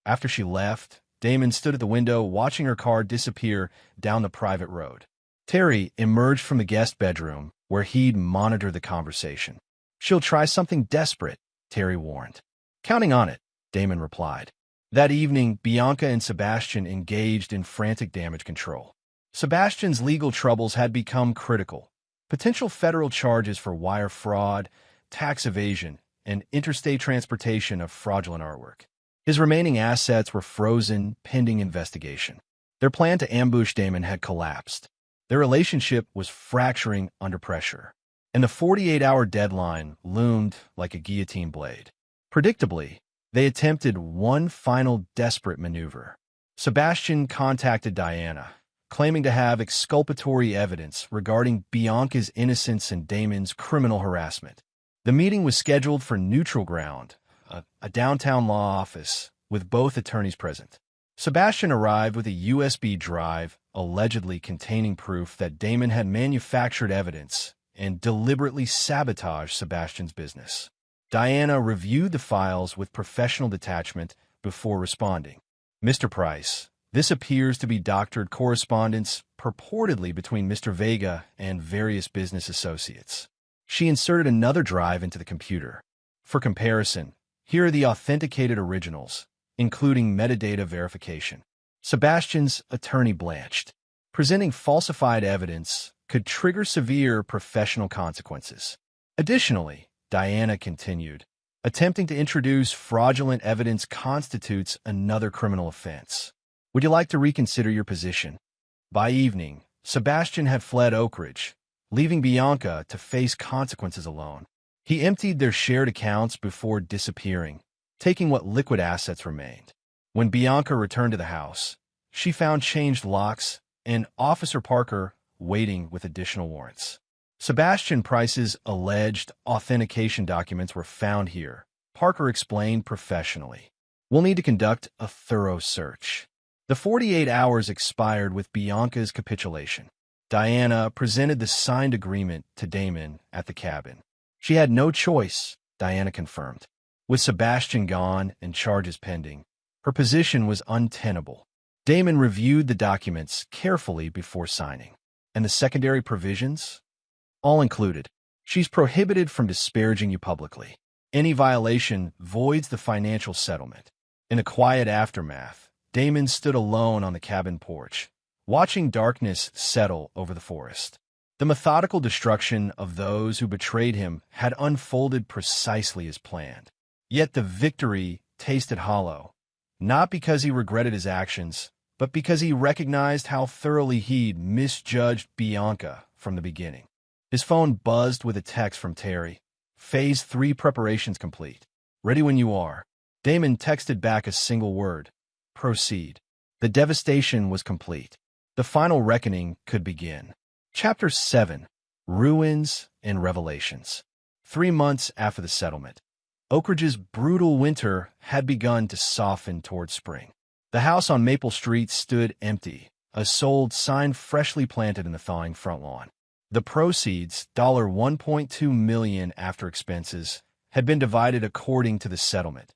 After she left, Damon stood at the window watching her car disappear down the private road. Terry emerged from the guest bedroom where he'd monitored the conversation. She'll try something desperate, Terry warned. Counting on it, Damon replied. That evening, Bianca and Sebastian engaged in frantic damage control. Sebastian's legal troubles had become critical. Potential federal charges for wire fraud, tax evasion, and interstate transportation of fraudulent artwork. His remaining assets were frozen pending investigation. Their plan to ambush Damon had collapsed. Their relationship was fracturing under pressure, and the 48-hour deadline loomed like a guillotine blade. Predictably, they attempted one final desperate maneuver. Sebastian contacted Diana, claiming to have exculpatory evidence regarding Bianca's innocence and Damon's criminal harassment. The meeting was scheduled for neutral ground, a downtown law office, with both attorneys present. Sebastian arrived with a USB drive allegedly containing proof that Damon had manufactured evidence and deliberately sabotaged Sebastian's business. Diana reviewed the files with professional detachment before responding. Mr. Price, this appears to be doctored correspondence purportedly between Mr. Vega and various business associates. She inserted another drive into the computer. For comparison, here are the authenticated originals, including metadata verification. Sebastian's attorney blanched. Presenting falsified evidence could trigger severe professional consequences. Additionally, Diana continued, attempting to introduce fraudulent evidence constitutes another criminal offense. Would you like to reconsider your position? By evening, Sebastian had fled Oak Ridge, leaving Bianca to face consequences alone. He emptied their shared accounts before disappearing, taking what liquid assets remained. When Bianca returned to the house, she found changed locks and Officer Parker waiting with additional warrants. Sebastian Price's alleged authentication documents were found here, Parker explained professionally. We'll need to conduct a thorough search. The 48 hours expired with Bianca's capitulation. Diana presented the signed agreement to Damon at the cabin. She had no choice, Diana confirmed. With Sebastian gone and charges pending, her position was untenable. Damon reviewed the documents carefully before signing. And the secondary provisions? All included. She's prohibited from disparaging you publicly. Any violation voids the financial settlement. In the quiet aftermath, Damon stood alone on the cabin porch, watching darkness settle over the forest. The methodical destruction of those who betrayed him had unfolded precisely as planned. Yet the victory tasted hollow, not because he regretted his actions, but because he recognized how thoroughly he'd misjudged Bianca from the beginning. His phone buzzed with a text from Terry. Phase 3 preparations complete. Ready when you are. Damon texted back a single word. Proceed. The devastation was complete. The final reckoning could begin. Chapter 7. Ruins and Revelations. 3 months after the settlement, Oak Ridge's brutal winter had begun to soften toward spring. The house on Maple Street stood empty, a sold sign freshly planted in the thawing front lawn. The proceeds, $1.2 million after expenses, had been divided according to the settlement.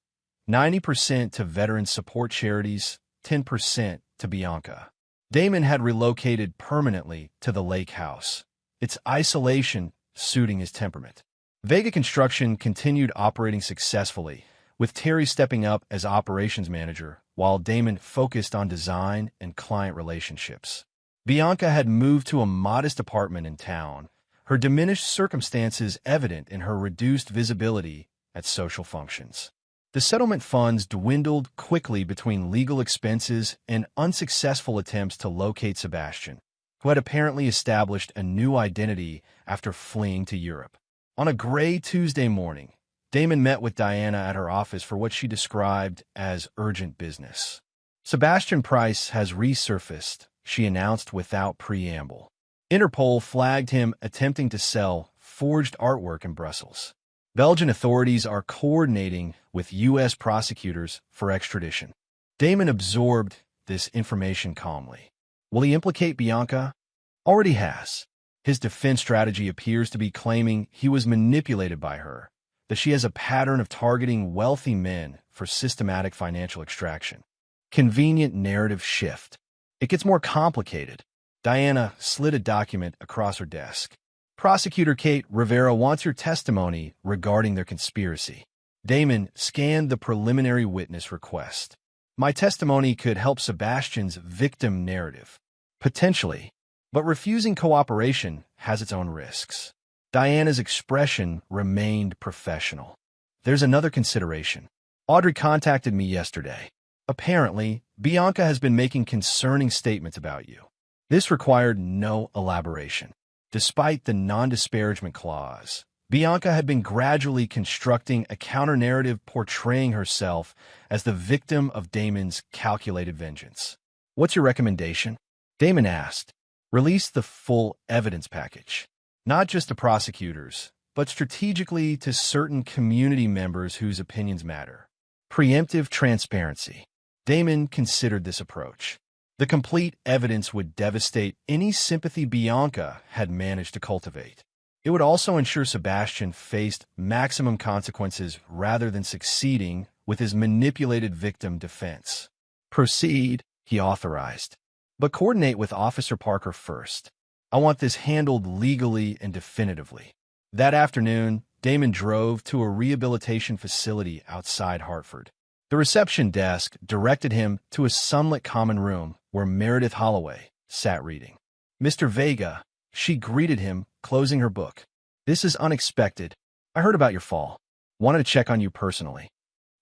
90% to veteran support charities, 10% to Bianca. Damon had relocated permanently to the lake house, its isolation suiting his temperament. Vega Construction continued operating successfully, with Terry stepping up as operations manager while Damon focused on design and client relationships. Bianca had moved to a modest apartment in town, her diminished circumstances evident in her reduced visibility at social functions. The settlement funds dwindled quickly between legal expenses and unsuccessful attempts to locate Sebastian, who had apparently established a new identity after fleeing to Europe. On a gray Tuesday morning, Damon met with Diana at her office for what she described as urgent business. Sebastian Price has resurfaced, she announced without preamble. Interpol flagged him attempting to sell forged artwork in Brussels. Belgian authorities are coordinating with U.S. prosecutors for extradition. Damon absorbed this information calmly. Will he implicate Bianca? Already has. His defense strategy appears to be claiming he was manipulated by her, that she has a pattern of targeting wealthy men for systematic financial extraction. Convenient narrative shift. It gets more complicated. Diana slid a document across her desk. Prosecutor Kate Rivera wants your testimony regarding their conspiracy. Damon scanned the preliminary witness request. My testimony could help Sebastian's victim narrative. Potentially. But refusing cooperation has its own risks. Diana's expression remained professional. There's another consideration. Audrey contacted me yesterday. Apparently, Bianca has been making concerning statements about you. This required no elaboration. Despite the non-disparagement clause, Bianca had been gradually constructing a counter-narrative portraying herself as the victim of Damon's calculated vengeance. What's your recommendation? Damon asked. Release the full evidence package. Not just to prosecutors, but strategically to certain community members whose opinions matter. Preemptive transparency. Damon considered this approach. The complete evidence would devastate any sympathy Bianca had managed to cultivate. It would also ensure Sebastian faced maximum consequences rather than succeeding with his manipulated victim defense. Proceed, he authorized. But coordinate with Officer Parker first. I want this handled legally and definitively. That afternoon, Damon drove to a rehabilitation facility outside Hartford. The reception desk directed him to a sunlit common room where Meredith Holloway sat reading. Mr. Vega, she greeted him, closing her book. This is unexpected. I heard about your fall. Wanted to check on you personally.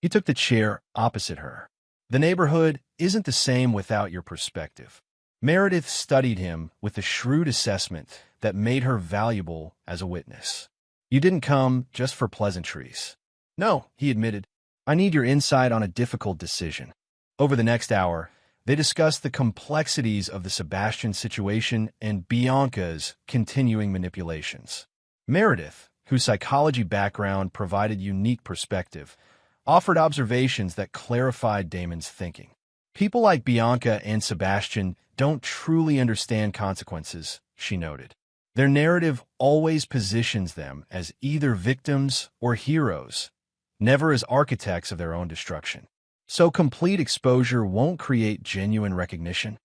He took the chair opposite her. The neighborhood isn't the same without your perspective. Meredith studied him with a shrewd assessment that made her valuable as a witness. You didn't come just for pleasantries. No, he admitted. I need your insight on a difficult decision. Over the next hour, they discussed the complexities of the Sebastian situation and Bianca's continuing manipulations. Meredith, whose psychology background provided unique perspective, offered observations that clarified Damon's thinking. People like Bianca and Sebastian don't truly understand consequences, she noted. Their narrative always positions them as either victims or heroes, never as architects of their own destruction. So complete exposure won't create genuine recognition.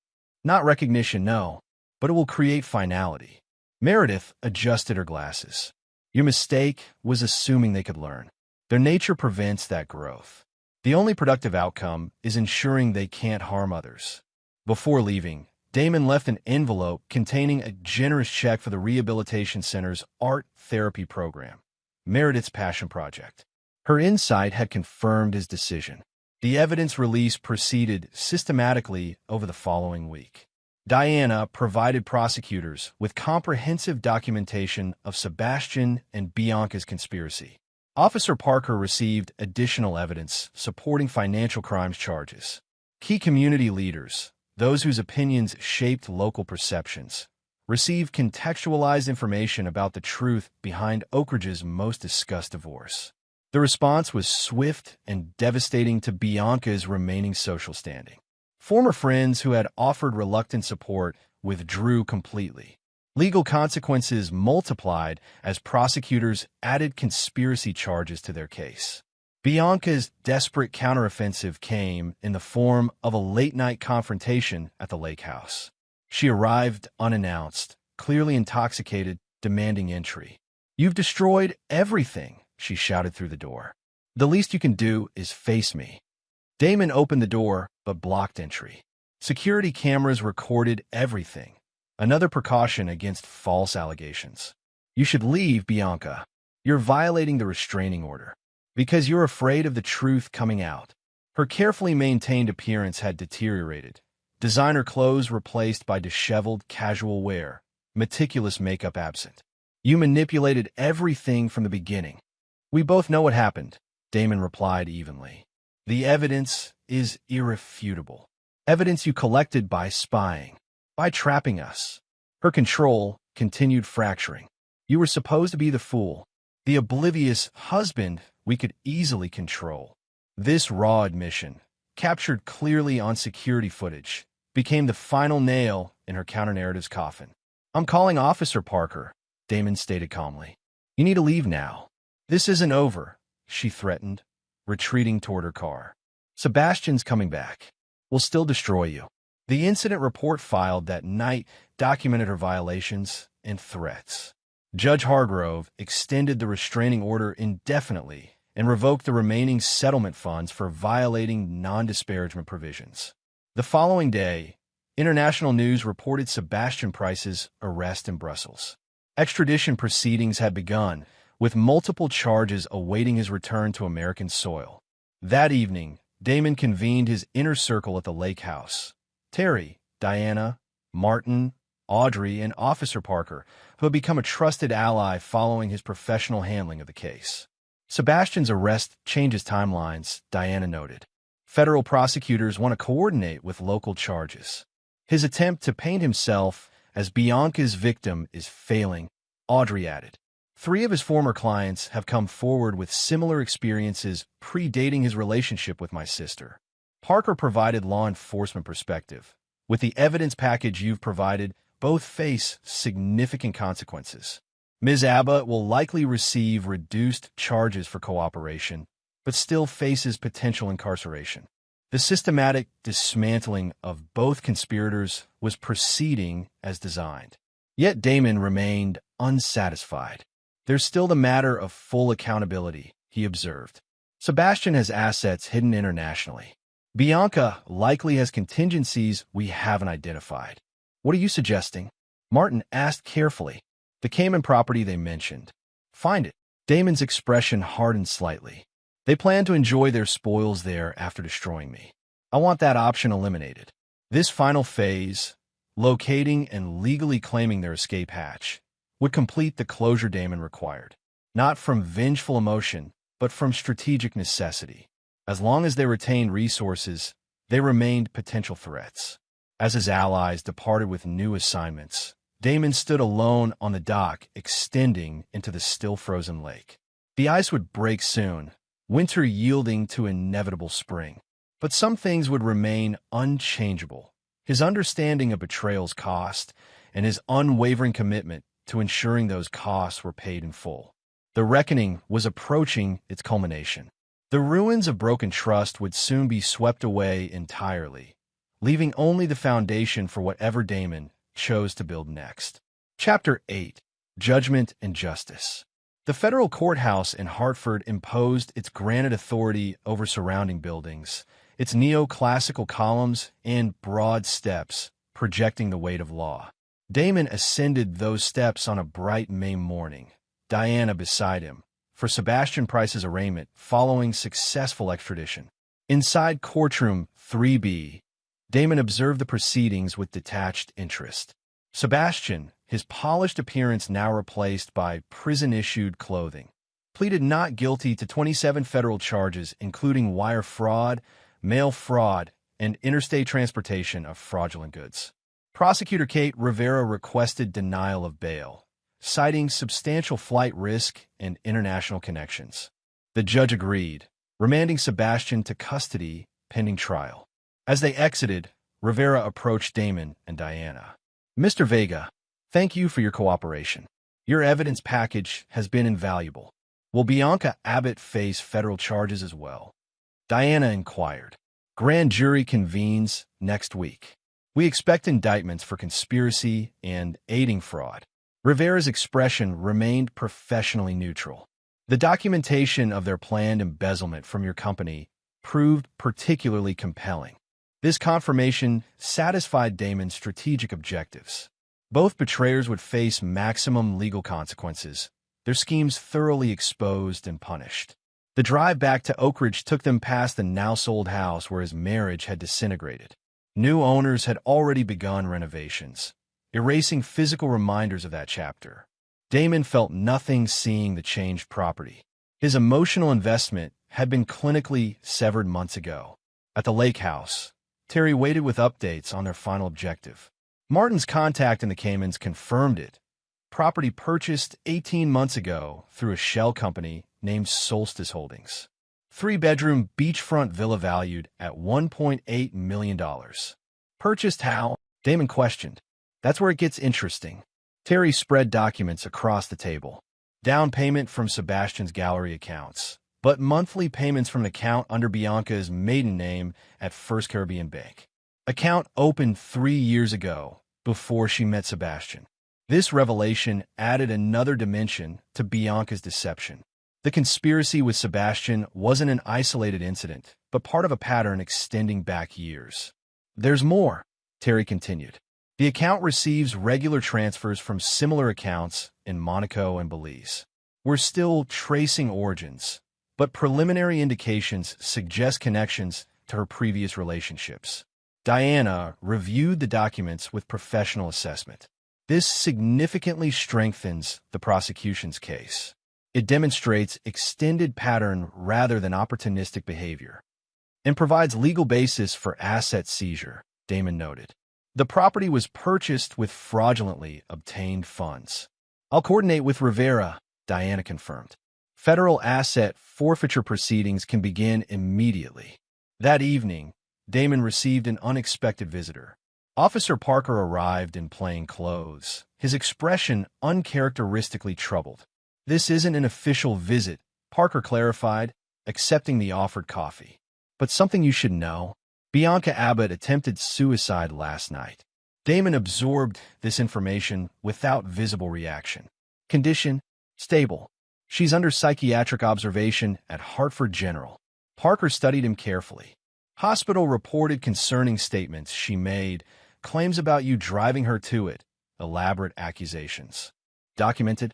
Not recognition, no, but it will create finality. Meredith adjusted her glasses. Your mistake was assuming they could learn. Their nature prevents that growth. The only productive outcome is ensuring they can't harm others. Before leaving, Damon left an envelope containing a generous check for the Rehabilitation Center's art therapy program, Meredith's passion project. Her insight had confirmed his decision. The evidence release proceeded systematically over the following week. Diana provided prosecutors with comprehensive documentation of Sebastian and Bianca's conspiracy. Officer Parker received additional evidence supporting financial crimes charges. Key community leaders, those whose opinions shaped local perceptions, received contextualized information about the truth behind Oak Ridge's most discussed divorce. The response was swift and devastating to Bianca's remaining social standing. Former friends who had offered reluctant support withdrew completely. Legal consequences multiplied as prosecutors added conspiracy charges to their case. Bianca's desperate counteroffensive came in the form of a late-night confrontation at the lake house. She arrived unannounced, clearly intoxicated, demanding entry. "You've destroyed everything," she shouted through the door. "The least you can do is face me." Damon opened the door, but blocked entry. Security cameras recorded everything. Another precaution against false allegations. "You should leave, Bianca. You're violating the restraining order. Because you're afraid of the truth coming out." Her carefully maintained appearance had deteriorated. Designer clothes replaced by disheveled casual wear, meticulous makeup absent. "You manipulated everything from the beginning." "We both know what happened," Damon replied evenly. "The evidence is irrefutable. Evidence you collected by spying, by trapping us." Her control continued fracturing. "You were supposed to be the fool, the oblivious husband we could easily control." This raw admission, captured clearly on security footage, became the final nail in her counter-narrative's coffin. "I'm calling Officer Parker," Damon stated calmly. "You need to leave now." "This isn't over," she threatened, retreating toward her car. "Sebastian's coming back. We'll still destroy you." The incident report filed that night documented her violations and threats. Judge Hargrove extended the restraining order indefinitely and revoked the remaining settlement funds for violating non-disparagement provisions. The following day, international news reported Sebastian Price's arrest in Brussels. Extradition proceedings had begun, with multiple charges awaiting his return to American soil. That evening, Damon convened his inner circle at the lake house. Terry, Diana, Martin, Audrey, and Officer Parker, who had become a trusted ally following his professional handling of the case. Sebastian's arrest changes timelines, Diana noted. Federal prosecutors want to coordinate with local charges. His attempt to paint himself as Bianca's victim is failing, Audrey added. 3 of his former clients have come forward with similar experiences predating his relationship with my sister. Parker provided law enforcement perspective. With the evidence package you've provided, both face significant consequences. Ms. Abbott will likely receive reduced charges for cooperation, but still faces potential incarceration. The systematic dismantling of both conspirators was proceeding as designed. Yet Damon remained unsatisfied. "There's still the matter of full accountability," he observed. "Sebastian has assets hidden internationally. Bianca likely has contingencies we haven't identified." "What are you suggesting?" Martin asked carefully. "The Cayman property they mentioned. Find it." Damon's expression hardened slightly. "They plan to enjoy their spoils there after destroying me. I want that option eliminated." This final phase, locating and legally claiming their escape hatch, would complete the closure Damon required. Not from vengeful emotion, but from strategic necessity. As long as they retained resources, they remained potential threats. As his allies departed with new assignments, Damon stood alone on the dock, extending into the still-frozen lake. The ice would break soon, winter yielding to inevitable spring. But some things would remain unchangeable. His understanding of betrayal's cost and his unwavering commitment to ensuring those costs were paid in full. The reckoning was approaching its culmination. The ruins of broken trust would soon be swept away entirely, leaving only the foundation for whatever Damon chose to build next. Chapter 8. Judgment and Justice. The federal courthouse in Hartford imposed its granite authority over surrounding buildings, its neoclassical columns and broad steps projecting the weight of law. Damon ascended those steps on a bright May morning, Diana beside him, for Sebastian Price's arraignment following successful extradition. Inside courtroom 3B, Damon observed the proceedings with detached interest. Sebastian, his polished appearance now replaced by prison-issued clothing, pleaded not guilty to 27 federal charges including wire fraud, mail fraud, and interstate transportation of fraudulent goods. Prosecutor Kate Rivera requested denial of bail, citing substantial flight risk and international connections. The judge agreed, remanding Sebastian to custody pending trial. As they exited, Rivera approached Damon and Diana. "Mr. Vega, thank you for your cooperation. Your evidence package has been invaluable. Will Bianca Abbott face federal charges as well?" Diana inquired. "Grand jury convenes next week. We expect indictments for conspiracy and aiding fraud." Rivera's expression remained professionally neutral. "The documentation of their planned embezzlement from your company proved particularly compelling." This confirmation satisfied Damon's strategic objectives. Both betrayers would face maximum legal consequences, their schemes thoroughly exposed and punished. The drive back to Oak Ridge took them past the now-sold house where his marriage had disintegrated. New owners had already begun renovations, erasing physical reminders of that chapter. Damon felt nothing seeing the changed property. His emotional investment had been clinically severed months ago. At the lake house, Terry waited with updates on their final objective. Martin's contact in the Caymans confirmed it. Property purchased 18 months ago through a shell company named Solstice Holdings. 3-bedroom beachfront villa valued at $1.8 million. Purchased how? Damon questioned. That's where it gets interesting. Terry spread documents across the table. Down payment from Sebastian's gallery accounts, but monthly payments from an account under Bianca's maiden name at First Caribbean Bank. Account opened 3 years ago, before she met Sebastian. This revelation added another dimension to Bianca's deception. The conspiracy with Sebastian wasn't an isolated incident, but part of a pattern extending back years. "There's more," Terry continued. "The account receives regular transfers from similar accounts in Monaco and Belize. We're still tracing origins, but preliminary indications suggest connections to her previous relationships." Diana reviewed the documents with professional assessment. This significantly strengthens the prosecution's case. It demonstrates extended pattern rather than opportunistic behavior, and provides legal basis for asset seizure, Damon noted. The property was purchased with fraudulently obtained funds. "I'll coordinate with Rivera," Diana confirmed. "Federal asset forfeiture proceedings can begin immediately." That evening, Damon received an unexpected visitor. Officer Parker arrived in plain clothes, his expression uncharacteristically troubled. "This isn't an official visit," Parker clarified, accepting the offered coffee. "But something you should know. Bianca Abbott attempted suicide last night." Damon absorbed this information without visible reaction. "Condition? Stable. She's under psychiatric observation at Hartford General." Parker studied him carefully. "Hospital reported concerning statements she made, claims about you driving her to it, elaborate accusations. Documented?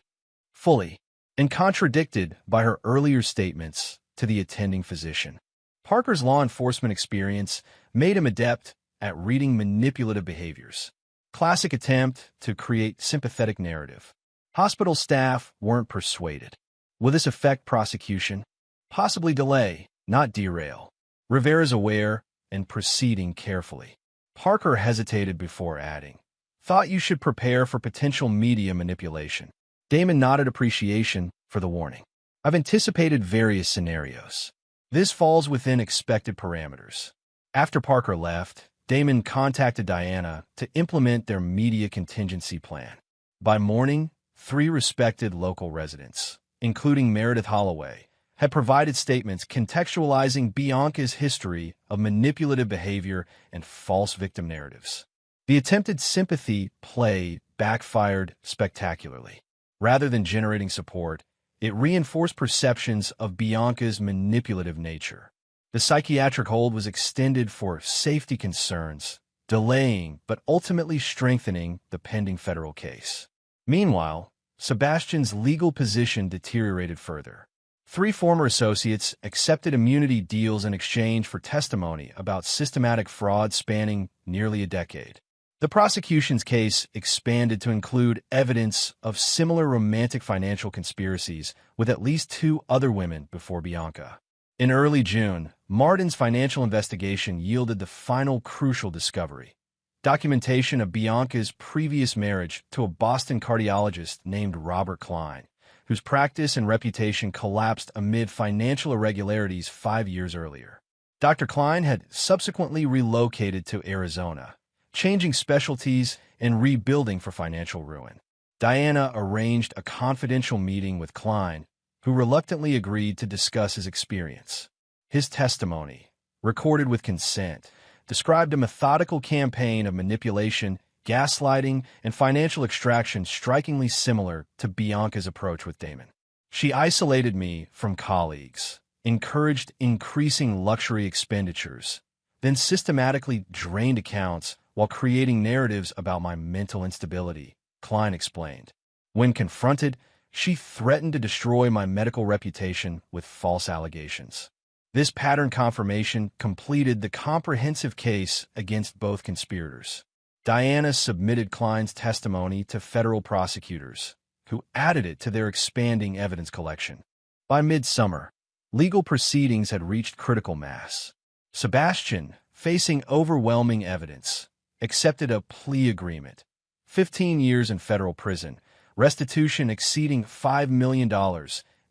Fully, and contradicted by her earlier statements to the attending physician." Parker's law enforcement experience made him adept at reading manipulative behaviors. Classic attempt to create sympathetic narrative. Hospital staff weren't persuaded. Will this affect prosecution? Possibly delay, not derail. Rivera's aware and proceeding carefully. Parker hesitated before adding, "Thought you should prepare for potential media manipulation." Damon nodded appreciation for the warning. "I've anticipated various scenarios. This falls within expected parameters." After Parker left, Damon contacted Diana to implement their media contingency plan. By morning, 3 respected local residents, including Meredith Holloway, had provided statements contextualizing Bianca's history of manipulative behavior and false victim narratives. The attempted sympathy play backfired spectacularly. Rather than generating support, it reinforced perceptions of Bianca's manipulative nature. The psychiatric hold was extended for safety concerns, delaying but ultimately strengthening the pending federal case. Meanwhile, Sebastian's legal position deteriorated further. 3 former associates accepted immunity deals in exchange for testimony about systematic fraud spanning nearly a decade. The prosecution's case expanded to include evidence of similar romantic financial conspiracies with at least 2 other women before Bianca. In early June, Martin's financial investigation yielded the final crucial discovery: documentation of Bianca's previous marriage to a Boston cardiologist named Robert Klein, whose practice and reputation collapsed amid financial irregularities 5 years earlier. Dr. Klein had subsequently relocated to Arizona, changing specialties and rebuilding for financial ruin. Diana arranged a confidential meeting with Klein, who reluctantly agreed to discuss his experience. His testimony, recorded with consent, described a methodical campaign of manipulation, gaslighting, and financial extraction strikingly similar to Bianca's approach with Damon. She isolated me from colleagues, encouraged increasing luxury expenditures, then systematically drained accounts while creating narratives about my mental instability, Klein explained. When confronted, she threatened to destroy my medical reputation with false allegations. This pattern confirmation completed the comprehensive case against both conspirators. Diana submitted Klein's testimony to federal prosecutors, who added it to their expanding evidence collection. By midsummer, legal proceedings had reached critical mass. Sebastian, facing overwhelming evidence, accepted a plea agreement: 15 years in federal prison, restitution exceeding $5 million,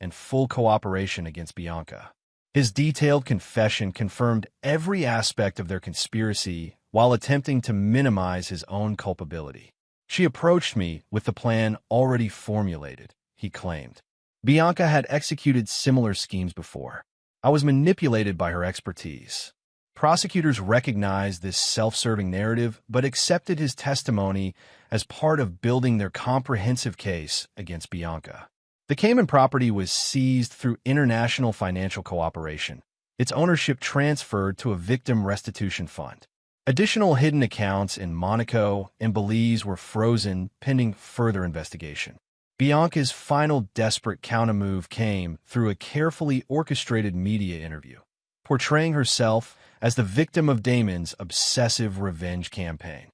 and full cooperation against Bianca. His detailed confession confirmed every aspect of their conspiracy while attempting to minimize his own culpability. She approached me with the plan already formulated, he claimed. Bianca had executed similar schemes before. I was manipulated by her expertise. Prosecutors recognized this self-serving narrative but accepted his testimony as part of building their comprehensive case against Bianca. The Cayman property was seized through international financial cooperation, its ownership transferred to a victim restitution fund. Additional hidden accounts in Monaco and Belize were frozen pending further investigation. Bianca's final desperate countermove came through a carefully orchestrated media interview, portraying herself as the victim of Damon's obsessive revenge campaign.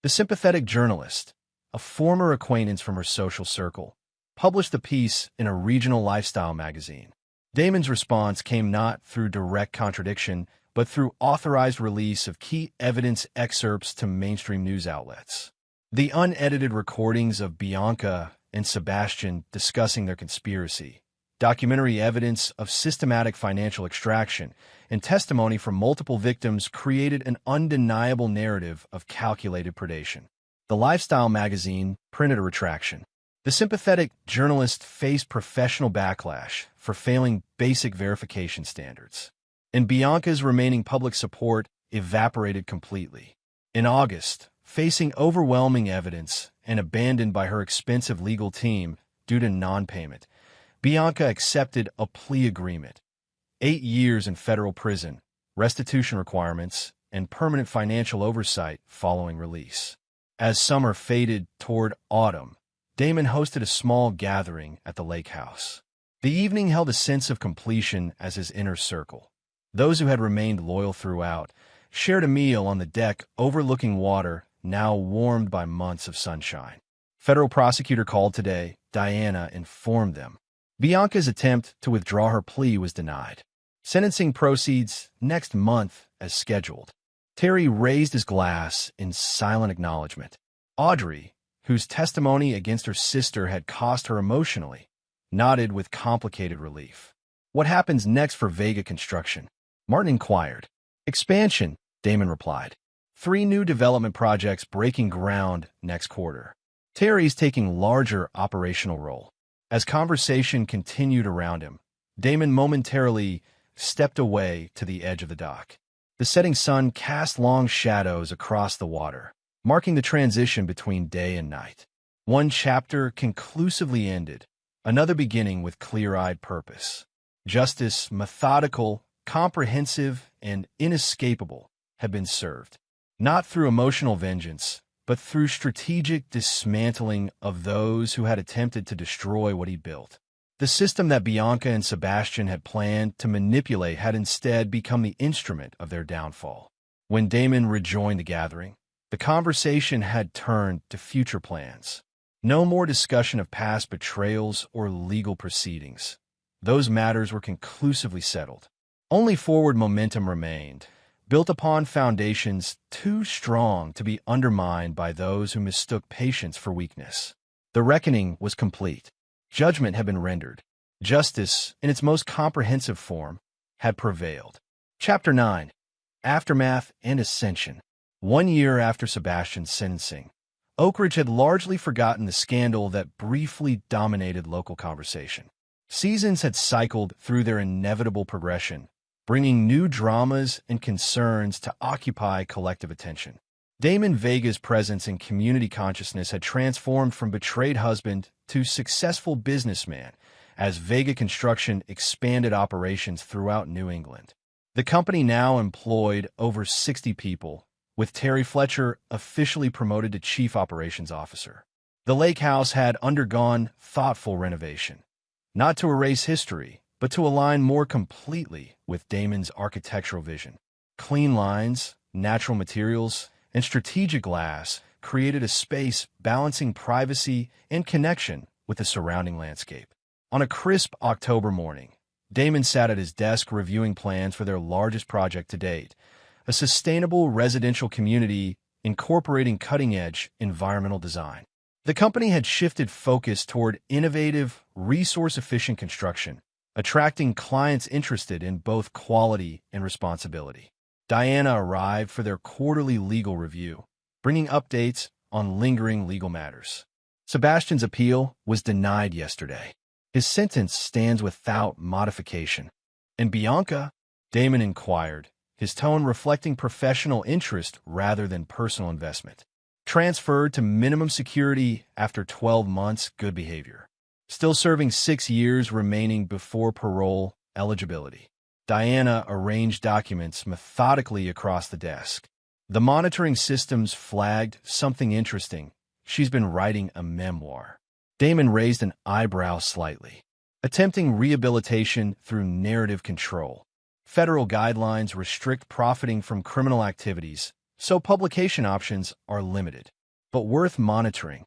The sympathetic journalist, a former acquaintance from her social circle, published the piece in a regional lifestyle magazine. Damon's response came not through direct contradiction, but through authorized release of key evidence excerpts to mainstream news outlets. The unedited recordings of Bianca and Sebastian discussing their conspiracy, documentary evidence of systematic financial extraction, and testimony from multiple victims created an undeniable narrative of calculated predation. The lifestyle magazine printed a retraction. The sympathetic journalist faced professional backlash for failing basic verification standards, and Bianca's remaining public support evaporated completely. In August, facing overwhelming evidence and abandoned by her expensive legal team due to non-payment, Bianca accepted a plea agreement: 8 years in federal prison, restitution requirements, and permanent financial oversight following release. As summer faded toward autumn, Damon hosted a small gathering at the lake house. The evening held a sense of completion as his inner circle. Those who had remained loyal throughout shared a meal on the deck overlooking water now warmed by months of sunshine. Federal prosecutor called today, Diana informed them. Bianca's attempt to withdraw her plea was denied. Sentencing proceeds next month as scheduled. Terry raised his glass in silent acknowledgement. Audrey, whose testimony against her sister had cost her emotionally, nodded with complicated relief. What happens next for Vega Construction? Martin inquired. Expansion, Damon replied. 3 new development projects breaking ground next quarter. Terry's taking larger operational role. As conversation continued around him, Damon momentarily stepped away to the edge of the dock. The setting sun cast long shadows across the water, marking the transition between day and night. One chapter conclusively ended, another beginning with clear-eyed purpose. Justice, methodical, comprehensive, and inescapable, had been served. Not through emotional vengeance, but through strategic dismantling of those who had attempted to destroy what he built. The system that Bianca and Sebastian had planned to manipulate had instead become the instrument of their downfall. When Damon rejoined the gathering, the conversation had turned to future plans. No more discussion of past betrayals or legal proceedings. Those matters were conclusively settled. Only forward momentum remained, built upon foundations too strong to be undermined by those who mistook patience for weakness. The reckoning was complete. Judgment had been rendered. Justice, in its most comprehensive form, had prevailed. Chapter 9. Aftermath and Ascension. 1 year after Sebastian's sentencing, Oak Ridge had largely forgotten the scandal that briefly dominated local conversation. Seasons had cycled through their inevitable progression, bringing new dramas and concerns to occupy collective attention. Damon Vega's presence in community consciousness had transformed from betrayed husband to successful businessman as Vega Construction expanded operations throughout New England. The company now employed over 60 people, with Terry Fletcher officially promoted to Chief Operations Officer. The lake house had undergone thoughtful renovation, not to erase history, but to align more completely with Damon's architectural vision. Clean lines, natural materials, and strategic glass created a space balancing privacy and connection with the surrounding landscape. On a crisp October morning, Damon sat at his desk reviewing plans for their largest project to date, a sustainable residential community incorporating cutting-edge environmental design. The company had shifted focus toward innovative, resource-efficient construction, attracting clients interested in both quality and responsibility. Diana arrived for their quarterly legal review, bringing updates on lingering legal matters. Sebastian's appeal was denied yesterday. His sentence stands without modification. And Bianca? Damon inquired, his tone reflecting professional interest rather than personal investment. Transferred to minimum security after 12 months, good behavior. Still serving 6 years remaining before parole eligibility. Diana arranged documents methodically across the desk. The monitoring systems flagged something interesting. She's been writing a memoir. Damon raised an eyebrow slightly. Attempting rehabilitation through narrative control. Federal guidelines restrict profiting from criminal activities, so publication options are limited, but worth monitoring.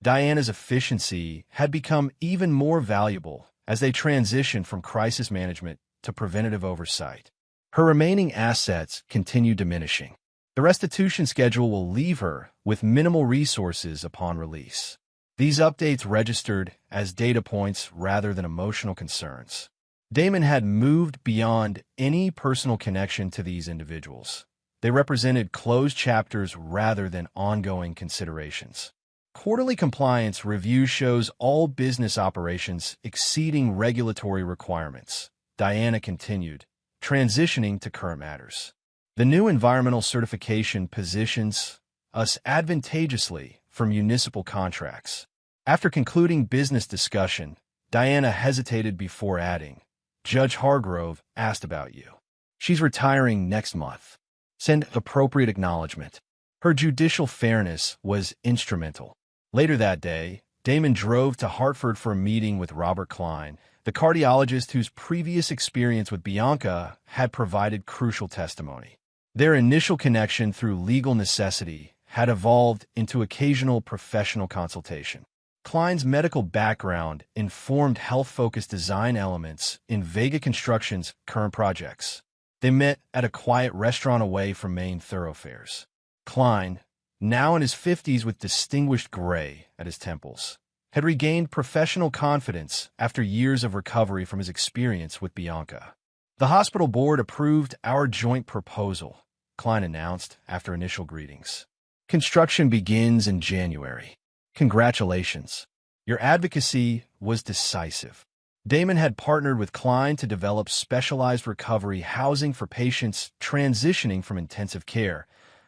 Diana's efficiency had become even more valuable as they transitioned from crisis management to preventative oversight. Her remaining assets continue diminishing. The restitution schedule will leave her with minimal resources upon release. These updates registered as data points rather than emotional concerns. Damon had moved beyond any personal connection to these individuals. They represented closed chapters rather than ongoing considerations. Quarterly compliance review shows all business operations exceeding regulatory requirements. Diana continued, transitioning to current matters. The new environmental certification positions us advantageously for municipal contracts. After concluding business discussion, Diana hesitated before adding, Judge Hargrove asked about you. She's retiring next month. Send appropriate acknowledgement. Her judicial fairness was instrumental. Later that day, Damon drove to Hartford for a meeting with Robert Klein, the cardiologist whose previous experience with Bianca had provided crucial testimony. Their initial connection through legal necessity had evolved into occasional professional consultation. Klein's medical background informed health-focused design elements in Vega Construction's current projects. They met at a quiet restaurant away from main thoroughfares. Klein, now in his 50s with distinguished gray at his temples, had regained professional confidence after years of recovery from his experience with Bianca. The hospital board approved our joint proposal, Klein announced after initial greetings. Construction begins in January. Congratulations. Your advocacy was decisive. Damon had partnered with Klein to develop specialized recovery housing for patients transitioning from intensive care,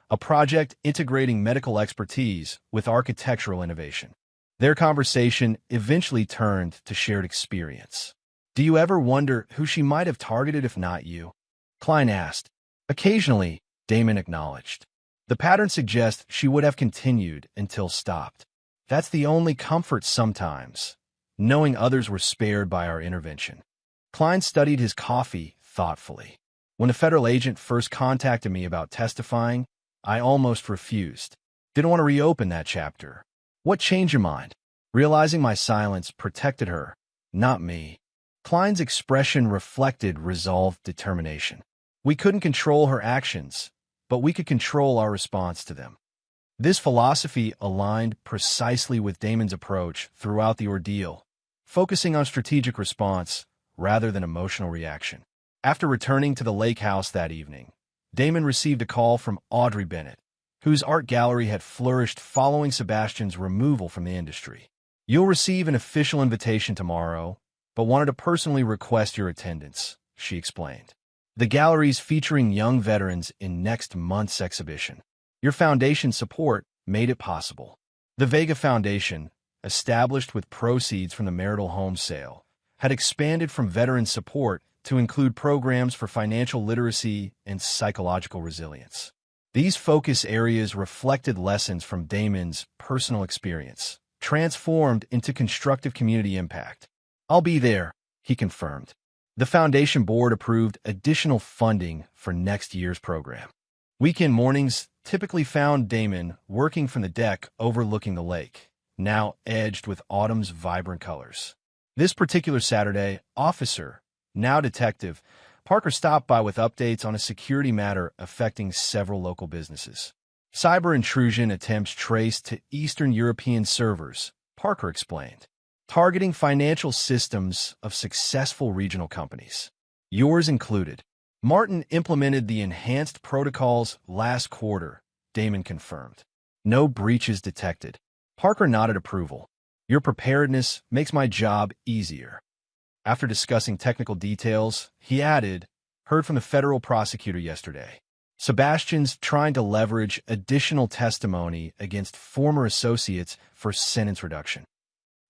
a project integrating medical expertise with architectural innovation. Their conversation eventually turned to shared experience. Do you ever wonder who she might have targeted if not you? Klein asked. Occasionally, Damon acknowledged. The pattern suggests she would have continued until stopped. That's the only comfort sometimes, knowing others were spared by our intervention. Klein studied his coffee thoughtfully. When a federal agent first contacted me about testifying, I almost refused. Didn't want to reopen that chapter. What changed your mind? Realizing my silence protected her, not me. Klein's expression reflected resolved determination. We couldn't control her actions, but we could control our response to them. This philosophy aligned precisely with Damon's approach throughout the ordeal, focusing on strategic response rather than emotional reaction. After returning to the lake house that evening, Damon received a call from Audrey Bennett, whose art gallery had flourished following Sebastian's removal from the industry. You'll receive an official invitation tomorrow, but wanted to personally request your attendance, she explained. The gallery's featuring young veterans in next month's exhibition. Your foundation's support made it possible. The Vega Foundation, established with proceeds from the marital home sale, had expanded from veteran support to include programs for financial literacy and psychological resilience. These focus areas reflected lessons from Damon's personal experience, transformed into constructive community impact. I'll be there, he confirmed. The foundation board approved additional funding for next year's program. Weekend mornings typically found Damon working from the deck overlooking the lake, now edged with autumn's vibrant colors. This particular Saturday, Officer, now Detective, Parker stopped by with updates on a security matter affecting several local businesses. Cyber intrusion attempts traced to Eastern European servers, Parker explained, targeting financial systems of successful regional companies. Yours included. Martin implemented the enhanced protocols last quarter, Damon confirmed. No breaches detected. Parker nodded approval. Your preparedness makes my job easier. After discussing technical details, he added, heard from the federal prosecutor yesterday. Sebastian's trying to leverage additional testimony against former associates for sentence reduction.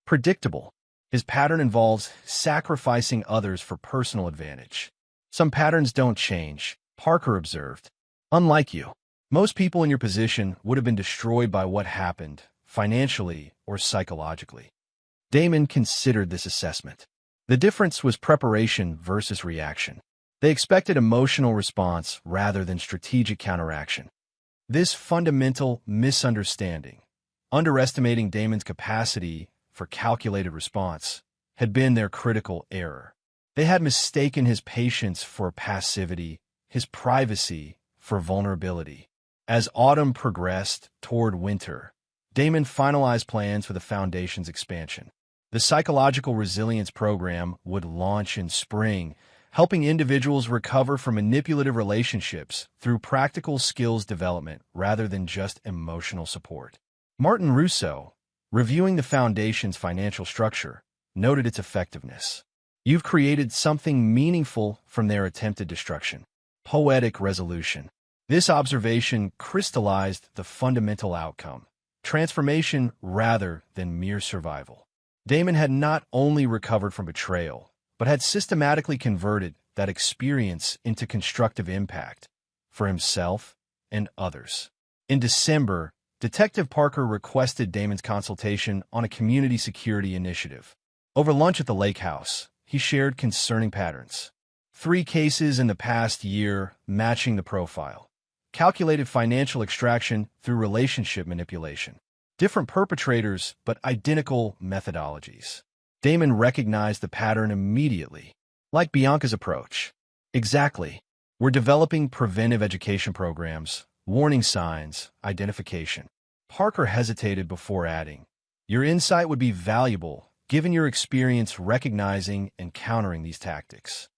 Predictable. His pattern involves sacrificing others for personal advantage. Some patterns don't change, Parker observed. Unlike you, most people in your position would have been destroyed by what happened, financially or psychologically. Damon considered this assessment. The difference was preparation versus reaction. They expected emotional response rather than strategic counteraction. This fundamental misunderstanding, underestimating Damon's capacity for calculated response, had been their critical error. They had mistaken his patience for passivity, his privacy for vulnerability. As autumn progressed toward winter, Damon finalized plans for the foundation's expansion. The Psychological Resilience Program would launch in spring, helping individuals recover from manipulative relationships through practical skills development rather than just emotional support. Martin Russo, reviewing the foundation's financial structure, noted its effectiveness. You've created something meaningful from their attempted destruction. Poetic resolution. This observation crystallized the fundamental outcome, transformation rather than mere survival. Damon had not only recovered from betrayal, but had systematically converted that experience into constructive impact for himself and others. In December, Detective Parker requested Damon's consultation on a community security initiative. Over lunch at the lake house, he shared concerning patterns. 3 cases in the past year matching the profile. Calculated financial extraction through relationship manipulation. Different perpetrators, but identical methodologies. Damon recognized the pattern immediately, like Bianca's approach. Exactly. We're developing preventive education programs, warning signs, identification. Parker hesitated before adding, your insight would be valuable given your experience recognizing and countering these tactics.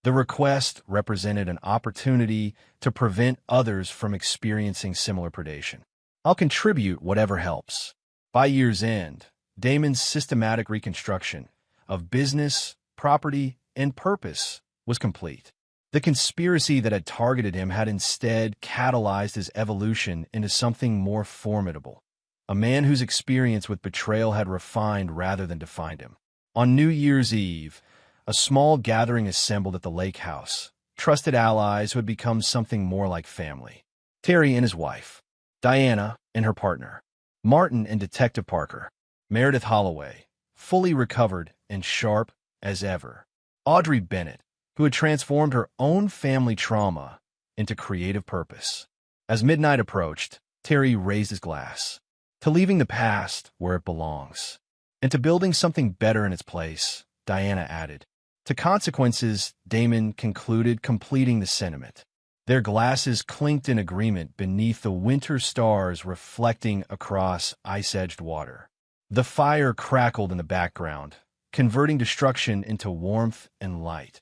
The request represented an opportunity to prevent others from experiencing similar predation. "I'll contribute whatever helps." By year's end, Damon's systematic reconstruction of business, property, and purpose was complete. The conspiracy that had targeted him had instead catalyzed his evolution into something more formidable, a man whose experience with betrayal had refined rather than defined him. On New Year's Eve, a small gathering assembled at the lake house, trusted allies who had become something more like family. Terry and his wife, Diana and her partner, Martin and Detective Parker, Meredith Holloway, fully recovered and sharp as ever, Audrey Bennett, who had transformed her own family trauma into creative purpose. As midnight approached, Terry raised his glass to leaving the past where it belongs, and to building something better in its place. Diana added, "To consequences," Damon concluded, completing the sentiment. Their glasses clinked in agreement beneath the winter stars reflecting across ice-edged water. The fire crackled in the background, converting destruction into warmth and light.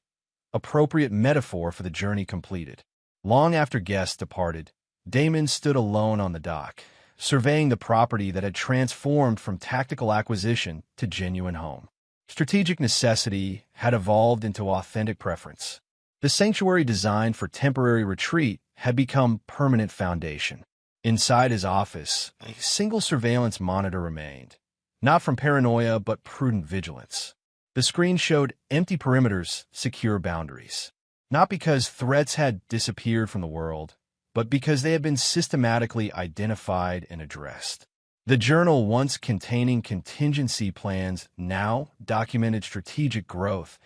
Appropriate metaphor for the journey completed. Long after guests departed, Damon stood alone on the dock, surveying the property that had transformed from tactical acquisition to genuine home. Strategic necessity had evolved into authentic preference. The sanctuary designed for temporary retreat had become permanent foundation. Inside his office, a single surveillance monitor remained, not from paranoia but prudent vigilance. The screen showed empty perimeters, secure boundaries. Not because threats had disappeared from the world, but because they had been systematically identified and addressed. The journal, once containing contingency plans, now documented strategic growth,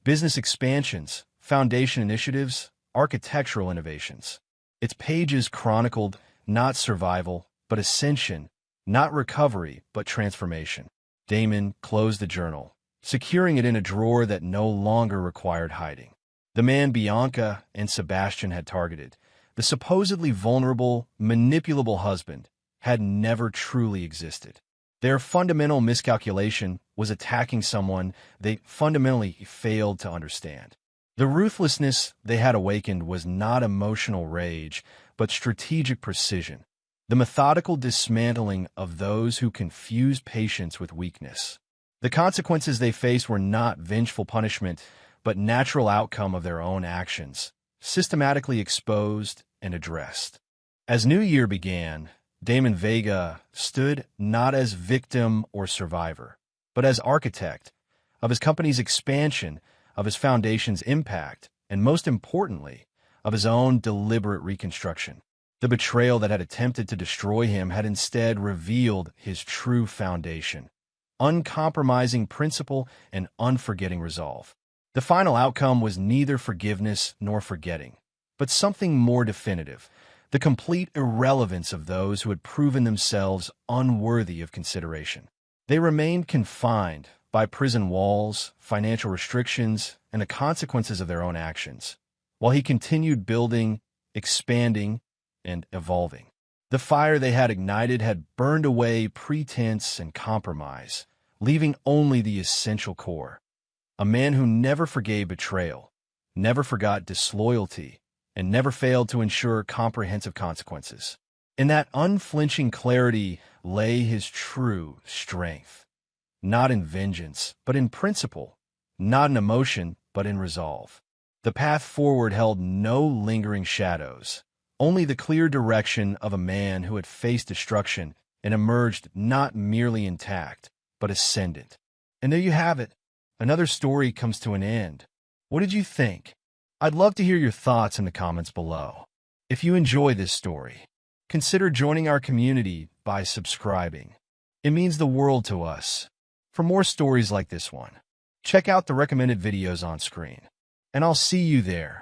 business expansions, foundation initiatives, architectural innovations. Its pages chronicled not survival, but ascension, not recovery, but transformation. Damon closed the journal, securing it in a drawer that no longer required hiding. The man Bianca and Sebastian had targeted, the supposedly vulnerable, manipulable husband, had never truly existed. Their fundamental miscalculation was attacking someone they fundamentally failed to understand. The ruthlessness they had awakened was not emotional rage, but strategic precision, the methodical dismantling of those who confused patience with weakness. The consequences they faced were not vengeful punishment, but natural outcome of their own actions, systematically exposed and addressed. As New Year began, Damon Vega stood not as victim or survivor, but as architect of his company's expansion, of his foundation's impact, and most importantly, of his own deliberate reconstruction. The betrayal that had attempted to destroy him had instead revealed his true foundation, uncompromising principle and unforgetting resolve. The final outcome was neither forgiveness nor forgetting, but something more definitive: the complete irrelevance of those who had proven themselves unworthy of consideration. They remained confined by prison walls, financial restrictions, and the consequences of their own actions, while he continued building, expanding, and evolving. The fire they had ignited had burned away pretense and compromise, leaving only the essential core. A man who never forgave betrayal, never forgot disloyalty, and never failed to ensure comprehensive consequences. In that unflinching clarity lay his true strength. Not in vengeance, but in principle. Not in emotion, but in resolve. The path forward held no lingering shadows, only the clear direction of a man who had faced destruction and emerged not merely intact, but ascendant. And there you have it. Another story comes to an end. What did you think? I'd love to hear your thoughts in the comments below. If you enjoy this story, consider joining our community by subscribing. It means the world to us. For more stories like this one, check out the recommended videos on screen, and I'll see you there.